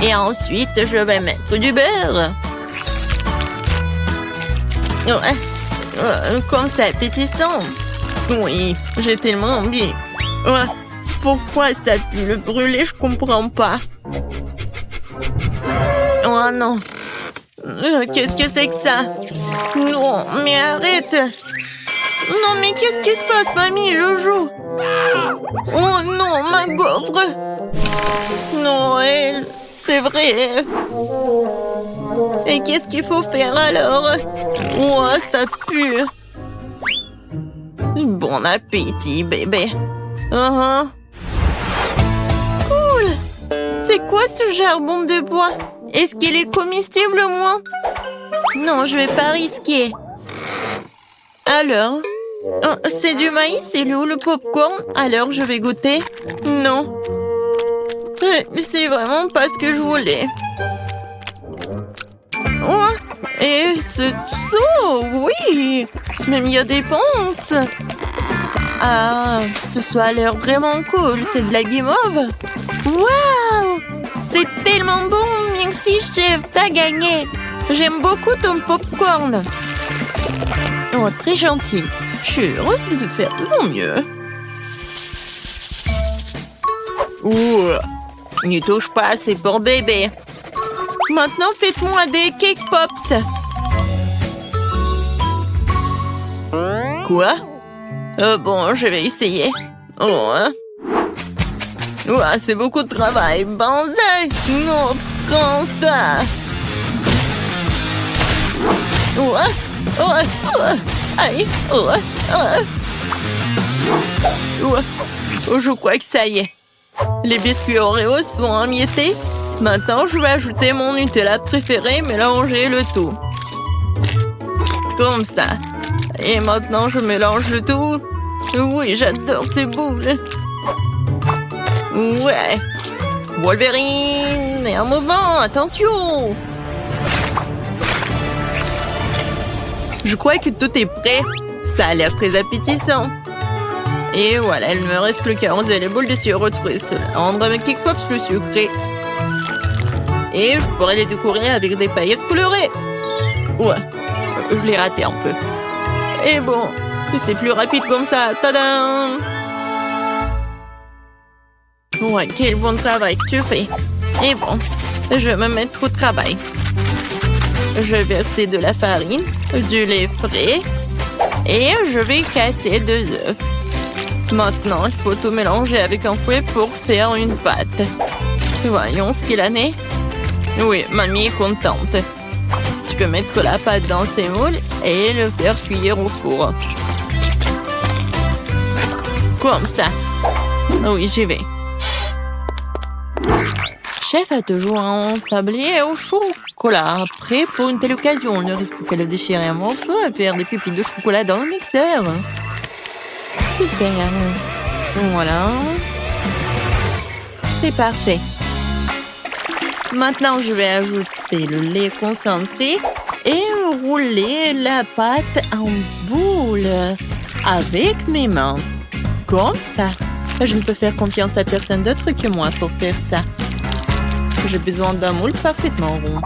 Et ensuite, je vais mettre du beurre. Comme c'est appétissant. Oui, j'ai tellement envie. Pourquoi ça pue le brûler, je comprends pas. Oh non. Qu'est-ce que c'est que ça? Non, mais arrête. Non, mais qu'est-ce qui se passe, mamie, Jojo? Oh non, ma gaufre. Noël. C'est vrai. Et qu'est-ce qu'il faut faire alors? Oh, ça pue. Bon appétit, bébé. Cool. C'est quoi ce charbon de bois? Est-ce qu'il est comestible au moins? Non, je vais pas risquer. Alors? C'est du maïs, c'est où le popcorn? Alors, je vais goûter. Non. C'est vraiment pas ce que je voulais. Oh, et ce saut, oui. Même il y a des ponces. Ah, ce soit a l'air vraiment cool. C'est de la guimauve. Waouh, c'est tellement bon. Merci, chef, t'as gagné. J'aime beaucoup ton popcorn. Oh, très gentil. Je suis heureuse de faire de mon mieux. Ouh. N'y touche pas, c'est pour bébé. Maintenant, faites-moi des cake pops. Quoi? Bon, je vais essayer. Oh, hein? C'est beaucoup de travail. Banzai! Non, prends ça. Aïe. Je crois que ça y est. Les biscuits Oreo sont émiettés. Maintenant, je vais ajouter mon Nutella préféré, mélanger le tout. Comme ça. Et maintenant, je mélange le tout. Oui, j'adore ces boules. Ouais. Wolverine! Et un mouvement, attention! Je crois que tout est prêt. Ça a l'air très appétissant. Et voilà, il ne me reste plus qu'à arroser les boules dessus et retrouver cela. Rendre mes Kick Pops plus sucrés. Et je pourrais les décorer avec des paillettes colorées. Ouais, je l'ai raté un peu. Et bon, c'est plus rapide comme ça. Tadam! Ouais, quel bon travail que tu fais. Et bon, je vais me mettre au travail. Je vais verser de la farine, du lait frais et je vais casser 2 œufs. Maintenant, il faut tout mélanger avec un fouet pour faire une pâte. Voyons ce qu'il en est. Oui, mamie est contente. Tu peux mettre la pâte dans ces moules et le faire cuire au four. Comme ça. Oui, j'y vais. Chef a toujours un tablier au chocolat. Prêt pour une telle occasion. On ne risque qu'à le déchirer un morceau et faire des pupilles de chocolat dans le mixeur. Super. Voilà. C'est parfait. Maintenant, je vais ajouter le lait concentré et rouler la pâte en boule avec mes mains. Comme ça. Je ne peux faire confiance à personne d'autre que moi pour faire ça. J'ai besoin d'un moule parfaitement rond.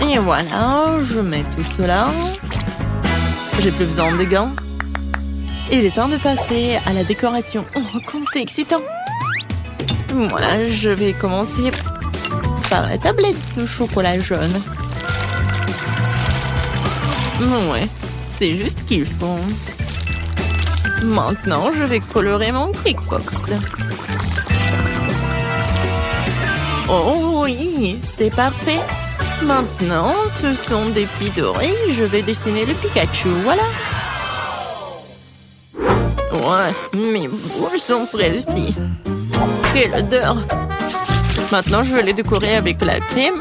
Et voilà, je mets tout cela. J'ai plus besoin de gants. Il est temps de passer à la décoration. Oh, comme c'est excitant! Voilà, je vais commencer par la tablette de chocolat jaune. Ouais, c'est juste ce qu'il faut. Maintenant, je vais colorer mon Kick Pops. Oh oui, c'est parfait. Maintenant, ce sont des petits dorés. Je vais dessiner le Pikachu, voilà. Ouais, mes boules sont prêtes aussi. Quelle odeur! Maintenant, je vais les décorer avec la crème.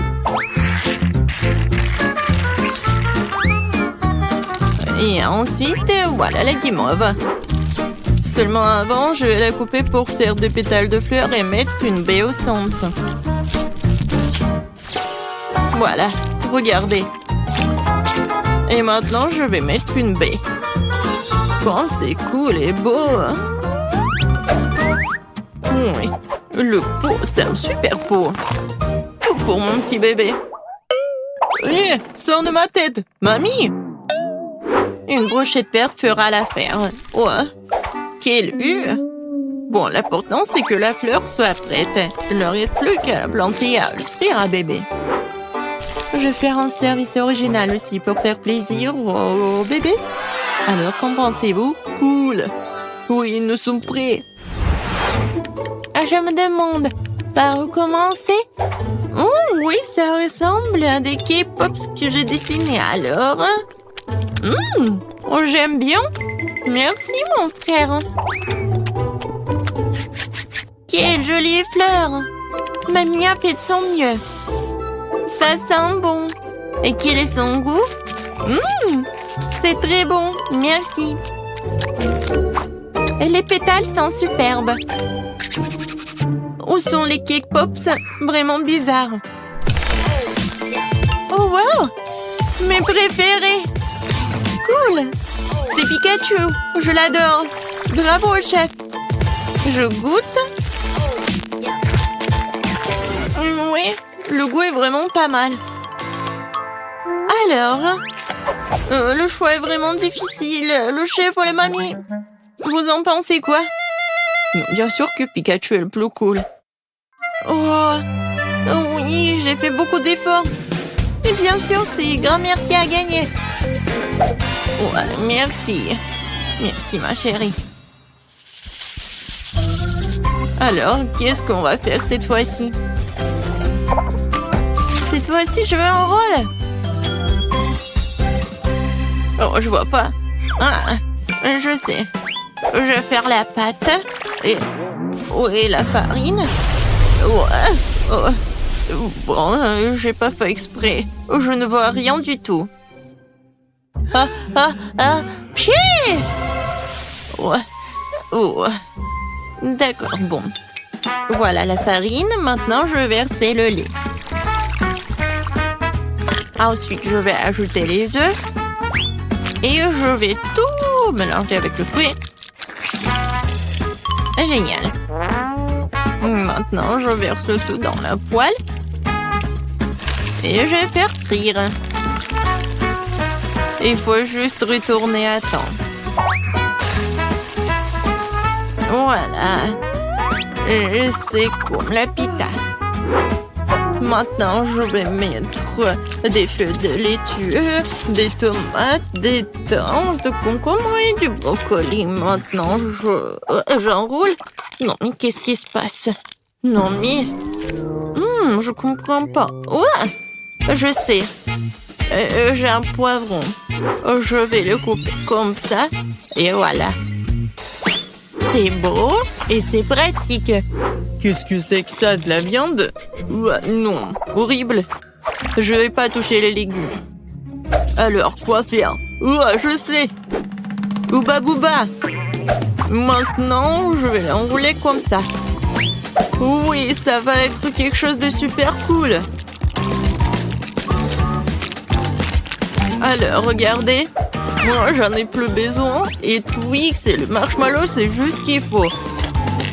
Et ensuite, voilà la guimauve. Seulement avant, je vais la couper pour faire des pétales de fleurs et mettre une baie au centre. Voilà, regardez. Et maintenant, je vais mettre une baie. Oh, c'est cool et beau. Oui, le pot, c'est un super pot. Tout pour mon petit bébé. Hé, sors de ma tête, mamie. Une brochette verte fera l'affaire. Ouais, quelle vue. Bon, l'important, c'est que la fleur soit prête. Il ne reste plus qu'à la planter et à l'offrir à bébé. Je vais faire un service original aussi pour faire plaisir au bébé. Alors, qu'en pensez-vous? Cool. Oui, nous sommes prêts. Je me demande, par où commencer? Oh, oui, ça ressemble à des K-Pops que j'ai dessinés alors. Oh, j'aime bien. Merci, mon frère. Quelle jolie fleur. Mamie a fait de son mieux. Ça sent bon. Et quel est son goût? C'est très bon, merci. Et les pétales sont superbes. Où sont les Kick Pops? Vraiment bizarres. Oh wow! Mes préférés! Cool! C'est Pikachu, je l'adore. Bravo, chef. Je goûte. Oui, le goût est vraiment pas mal. Alors, le choix est vraiment difficile. Le chef ou la mamie? Vous en pensez quoi? Bien sûr que Pikachu est le plus cool. Oh, oui, j'ai fait beaucoup d'efforts. Et bien sûr, c'est grand-mère qui a gagné. Ouais, merci. Merci, ma chérie. Alors, qu'est-ce qu'on va faire cette fois-ci? Cette fois-ci, je veux un rôle. Oh, je vois pas. Ah, je sais. Je vais faire la pâte. Et... où est la farine? Ouais. Oh. Bon, j'ai pas fait exprès. Je ne vois rien du tout. Pied! Ouais. Oh. D'accord, bon. Voilà la farine. Maintenant, je vais verser le lait. Ensuite, je vais ajouter les œufs. Et je vais tout mélanger avec le fruit. Génial. Maintenant, je verse le tout dans la poêle. Et je vais faire frire. Il faut juste retourner à temps. Voilà. C'est comme la pita. Maintenant, je vais mettre des feuilles de laitue, des tomates, des tanges, de concombre et du brocoli. Maintenant, j'enroule. Non, mais qu'est-ce qui se passe? Non, mais... je comprends pas. Ouais, je sais. J'ai un poivron. Je vais le couper comme ça. Et voilà. C'est beau et c'est pratique. Qu'est-ce que c'est que ça, de la viande? Non, horrible. Je vais pas toucher les légumes. Alors, quoi faire? Je sais. Ouba bouba. Maintenant, je vais l'enrouler comme ça. Oui, ça va être quelque chose de super cool. Alors, regardez. Moi, j'en ai plus besoin. Et Twix et le marshmallow, c'est juste ce qu'il faut.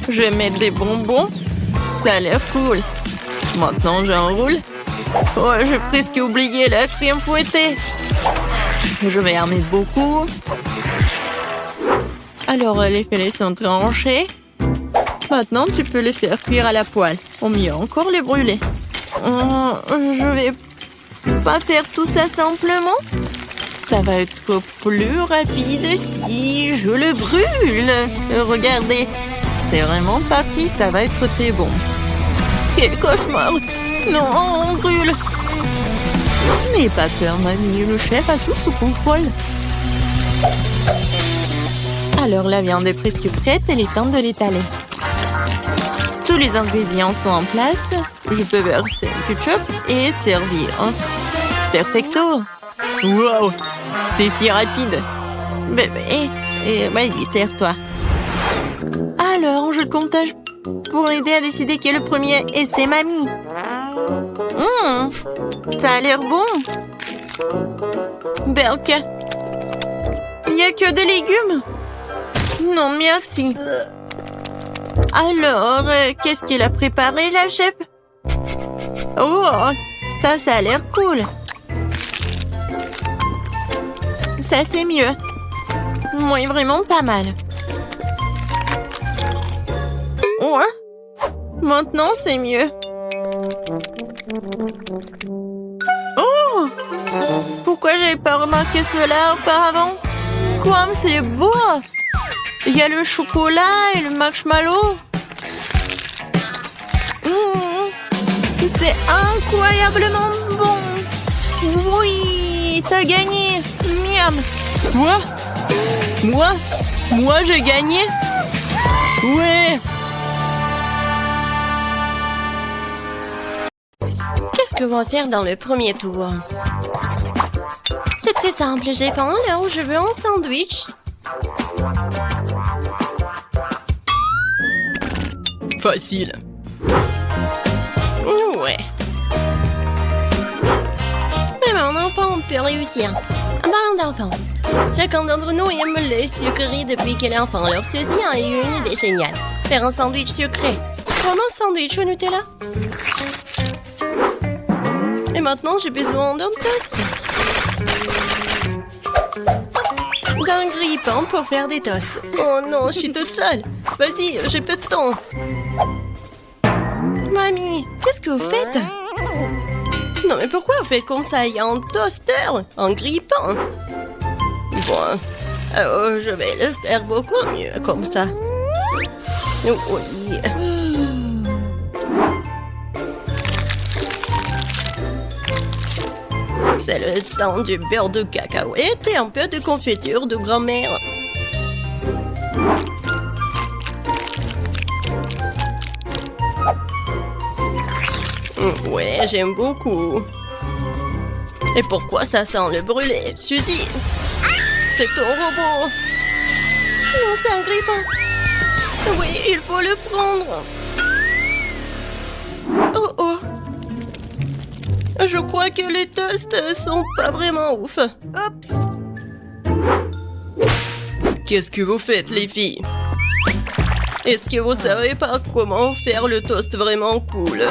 Je vais mettre des bonbons. Ça a l'air cool. Maintenant, j'enroule. J'ai presque oublié la crème fouettée. Je vais en mettre beaucoup. Alors, les filets sont tranchés. Maintenant, tu peux les faire cuire à la poêle. Ou mieux encore, les brûler. Je vais pas faire tout ça simplement. Ça va être plus rapide si je le brûle. Regardez, c'est vraiment pas pris, ça va être très bon. Quel cauchemar! Non, on brûle. N'aie pas peur, mamie, le chef a tout sous contrôle. Alors, la viande est presque prête, il est temps de l'étaler. Tous les ingrédients sont en place. Je peux verser le ketchup et servir. Perfecto! Wow! C'est si rapide! Bébé, vas-y, sers-toi. Alors, je comptage pour aider à décider qui est le premier. Et c'est mamie. Ça a l'air bon. Berk. Il n'y a que des légumes? Non, merci. Alors, qu'est-ce qu'elle a préparé, la chef? Oh, ça a l'air cool. Ça, c'est mieux. Oui, vraiment pas mal. Ouais. Maintenant, c'est mieux. Oh! Pourquoi j'avais pas remarqué cela auparavant? Comme c'est beau! Il y a le chocolat et le marshmallow. C'est incroyablement bon. Oui, t'as gagné. Miam. Quoi? Moi, j'ai gagné? Ouais. Qu'est-ce que va faire dans le premier tour? C'est très simple. J'ai faim, alors je veux un sandwich. Facile. Ouais. Mais mon enfant peut réussir. En parlant d'enfants, chacun d'entre nous aime le sucrerie depuis qu'il est enfant. Alors Suzy a eu une idée géniale. Faire un sandwich sucré. Comme un sandwich au Nutella. Et maintenant, j'ai besoin d'un toast. D'un grille-pain pour faire des toasts. Oh non, je suis toute seule. Vas-y, j'ai peu de temps. Mamie, qu'est-ce que vous faites? Non, mais pourquoi vous faites comme ça? Il y a un toaster, un grille-pain. Bon, je vais le faire beaucoup mieux comme ça. Oui. C'est le temps du beurre de cacahuète et un peu de confiture de grand-mère. Ouais, j'aime beaucoup. Et pourquoi ça sent le brûlé, Suzy? C'est ton robot. Non, c'est un grille-pain. Oui, il faut le prendre. Oh oh! Je crois que les toasts sont pas vraiment ouf. Oups. Qu'est-ce que vous faites, les filles? Est-ce que vous savez pas comment faire le toast vraiment cool?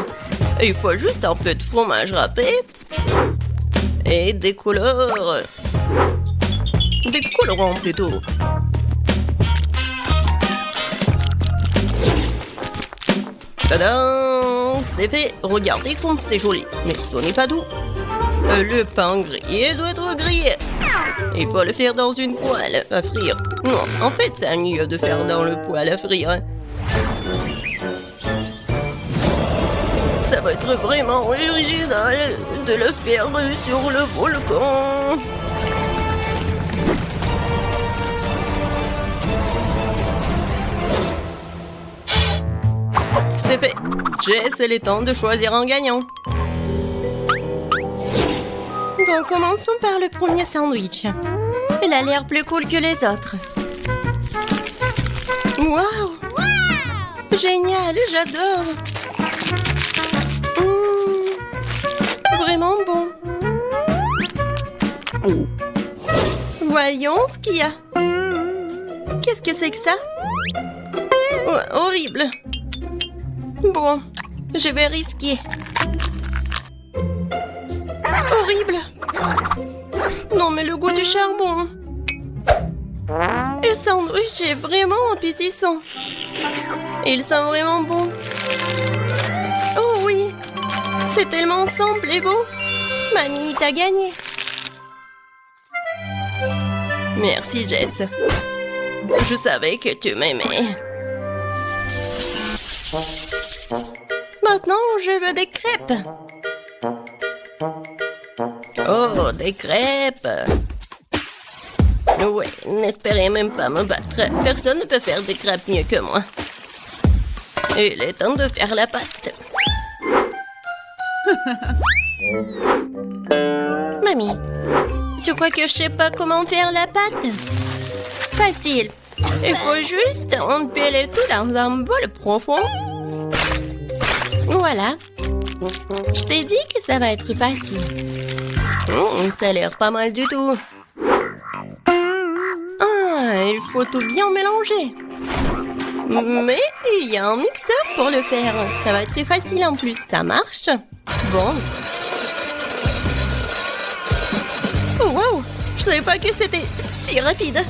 Il faut juste un peu de fromage râpé et des couleurs. Des colorants plutôt. Tadam! C'est fait. Regardez comme c'est joli. Mais ce n'est pas tout. Le pain grillé doit être grillé. Il faut le faire dans une poêle à frire. Non, en fait, c'est mieux de faire dans le poêle à frire. Ça va être vraiment original de le faire sur le volcan. C'est fait. Jess, il est temps de choisir un gagnant. Bon, commençons par le premier sandwich. Il a l'air plus cool que les autres. Waouh! Génial, j'adore! Vraiment bon. Voyons ce qu'il y a. Qu'est-ce que c'est que ça? Ouais, horrible. Bon, je vais risquer. Horrible. Non, mais le goût du charbon. Le sandwich est vraiment appétissant. Il sent vraiment bon. Oh oui, c'est tellement simple et beau. Mamie, t'as gagné. Merci, Jess. Je savais que tu m'aimais. Maintenant, je veux des crêpes. Oh, des crêpes. Ouais, n'espérez même pas me battre. Personne ne peut faire des crêpes mieux que moi. Il est temps de faire la pâte. Mamie, tu crois que je sais pas comment faire la pâte? Facile. Il faut juste empiler tout dans un bol profond. Voilà. Je t'ai dit que ça va être facile. Ça a l'air pas mal du tout. Ah, il faut tout bien mélanger. Mais il y a un mixeur pour le faire. Ça va être très facile en plus. Ça marche. Bon. Oh, wow! Je savais pas que c'était si rapide.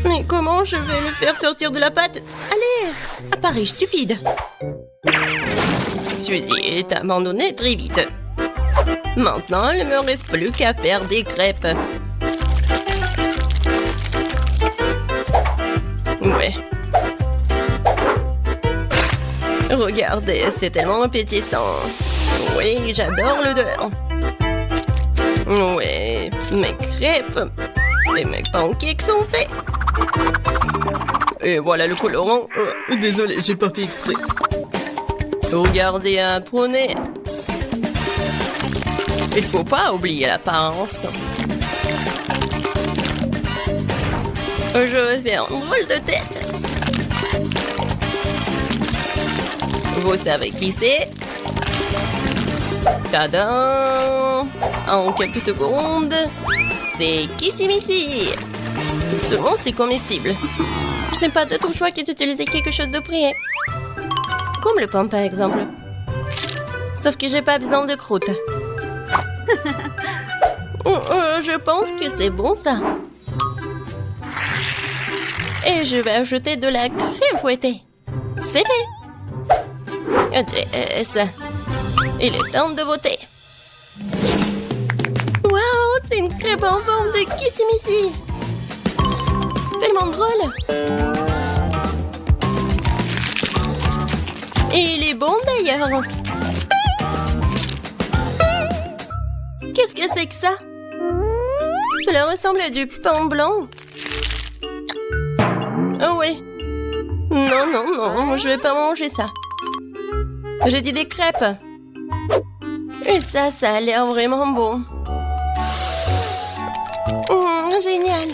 Mais comment je vais le faire sortir de la pâte? Allez, appareil stupide. Suzy est abandonnée très vite. Maintenant, il ne me reste plus qu'à faire des crêpes. Ouais. Regardez, c'est tellement appétissant. Oui, j'adore l'odeur. Ouais, mes crêpes et mes pancakes sont faits. Et voilà le colorant. Désolé, j'ai pas fait exprès. Regardez un poney. Il faut pas oublier l'apparence. Je vais faire un drôle de tête. Vous savez qui c'est? Tadam! En quelques secondes, c'est Kissimisi. Souvent, c'est comestible. Je n'ai pas d'autre choix que d'utiliser quelque chose de prêt. Comme le pain, par exemple. Sauf que j'ai pas besoin de croûte. Je pense que c'est bon, ça. Et je vais ajouter de la crème fouettée. C'est fait. Jess, il est temps de voter. Waouh, c'est une crêpe en forme de Kissimisi. Tellement drôle. Et il est bon d'ailleurs. Qu'est-ce que c'est que ça? Cela ressemble à du pain blanc. Oh oui. Non, non, non, je vais pas manger ça. J'ai dit des crêpes. Et ça a l'air vraiment bon. Génial.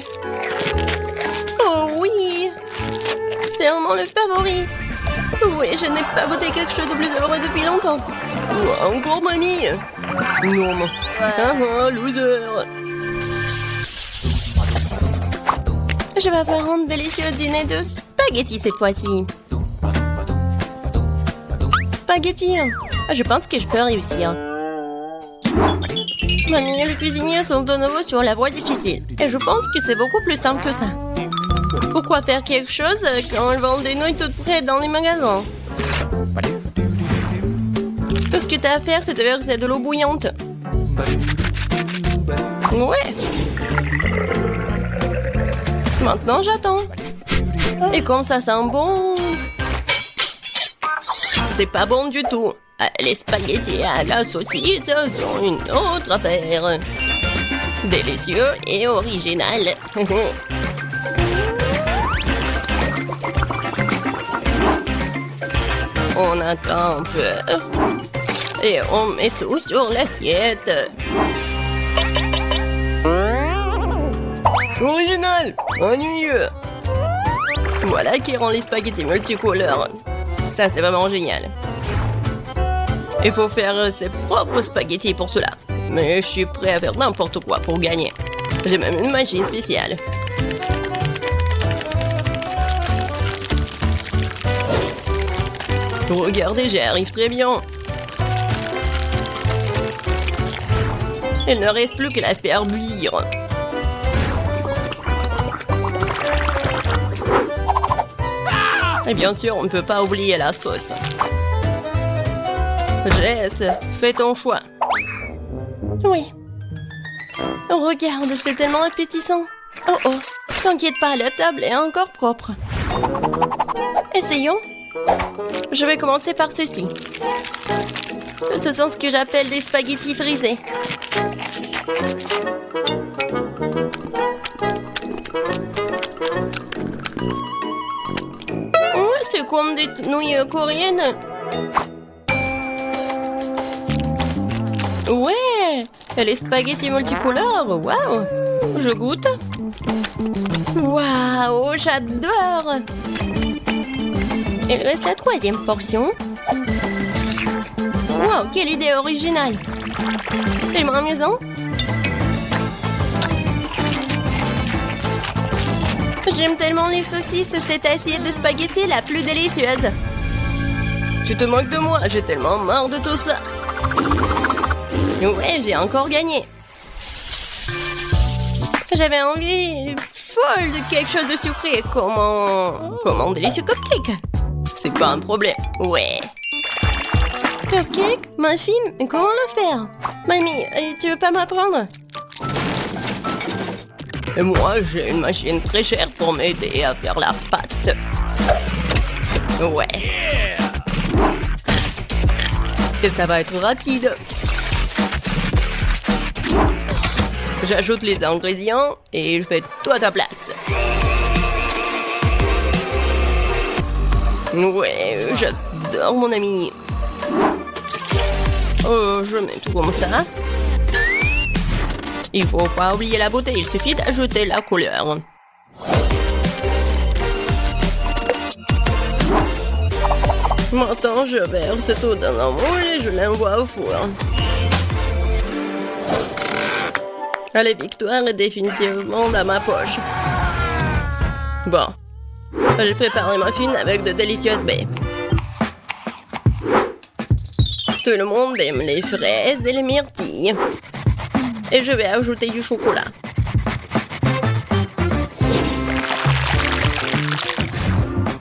Oh oui. C'est vraiment le favori. Oui, je n'ai pas goûté quelque chose de plus heureux depuis longtemps. Oh, encore mamie. Non, non. Loser. Je vais faire un délicieux dîner de spaghettis cette fois-ci. Spaghettis. Je pense que je peux réussir. Mamie et les cuisiniers sont de nouveau sur la voie difficile. Et je pense que c'est beaucoup plus simple que ça. Pourquoi faire quelque chose quand ils vendent des nouilles toutes prêtes dans les magasins? Tout ce que tu as à faire, c'est de verser de l'eau bouillante. Ouais. Maintenant, j'attends. Et comme ça sent bon... C'est pas bon du tout. Les spaghettis à la saucisse sont une autre affaire. Délicieux et original. On attend un peu. Et on met tout sur l'assiette. Original, ennuyeux. Voilà qui rend les spaghettis multicouleurs. Ça, c'est vraiment génial. Il faut faire ses propres spaghettis pour cela. Mais je suis prêt à faire n'importe quoi pour gagner. J'ai même une machine spéciale. Regardez, j'y arrive très bien. Il ne reste plus qu'à la faire bouillir. Et bien sûr, on ne peut pas oublier la sauce. Jess, fais ton choix. Oui. Regarde, c'est tellement appétissant. Oh oh, t'inquiète pas, la table est encore propre. Essayons. Je vais commencer par ceci. Ce sont ce que j'appelle des spaghettis frisés. C'est comme des nouilles coréennes. Ouais, et les spaghettis multicolores, waouh. Je goûte. Waouh, j'adore. Il reste la troisième portion. Waouh, quelle idée originale. Fais-moi amusant. J'aime tellement les saucisses, cette assiette de spaghettis la plus délicieuse. Tu te moques de moi, j'ai tellement marre de tout ça. Ouais, j'ai encore gagné. J'avais envie folle de quelque chose de sucré, comme un délicieux cupcake. C'est pas un problème, ouais. Cupcake? Muffin? Mais comment le faire? Mamie, tu veux pas m'apprendre? Et moi, j'ai une machine très chère pour m'aider à faire la pâte. Ouais. Et ça va être rapide. J'ajoute les ingrédients et je fais tout à ta place. Ouais, j'adore mon ami. Oh, je mets tout comme ça. Il faut pas oublier la beauté, il suffit d'ajouter la couleur. Maintenant, je verse tout dans un moule et je l'envoie au four. La victoire est définitivement dans ma poche. Bon, j'ai préparé ma muffins avec de délicieuses baies. Tout le monde aime les fraises et les myrtilles. Et je vais ajouter du chocolat.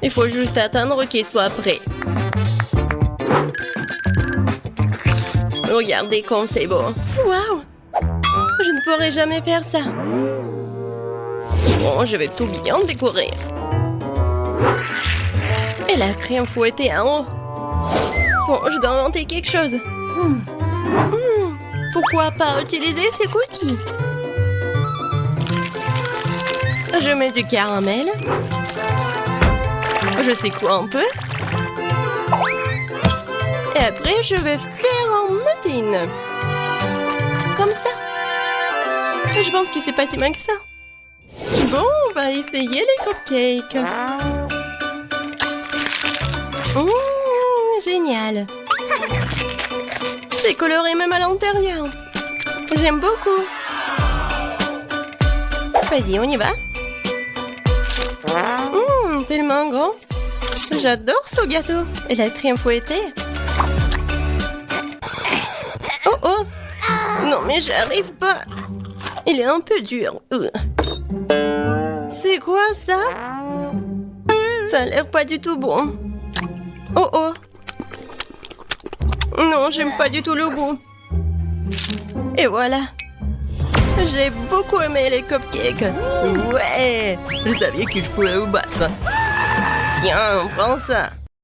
Il faut juste attendre qu'il soit prêt. Regardez comme c'est beau. Waouh! Je ne pourrai jamais faire ça. Bon, je vais tout bien décorer. Et la crème fouettée en haut. Bon, je dois inventer quelque chose. Pourquoi pas utiliser ces cookies? Je mets du caramel. Je secoue un peu. Et après, je vais faire un muffin. Comme ça. Je pense que c'est pas si mal que ça. Bon, on va essayer les cupcakes. Génial. C'est coloré même à l'intérieur. J'aime beaucoup. Vas-y, on y va. Tellement grand. J'adore ce gâteau. Et la crème fouettée. Oh oh. Non mais j'arrive pas. Il est un peu dur. C'est quoi ça? Ça a l'air pas du tout bon. Oh oh. Non, j'aime pas du tout le goût. Et voilà. J'ai beaucoup aimé les cupcakes. Ouais. Je savais que je pouvais vous battre. Tiens, prends ça.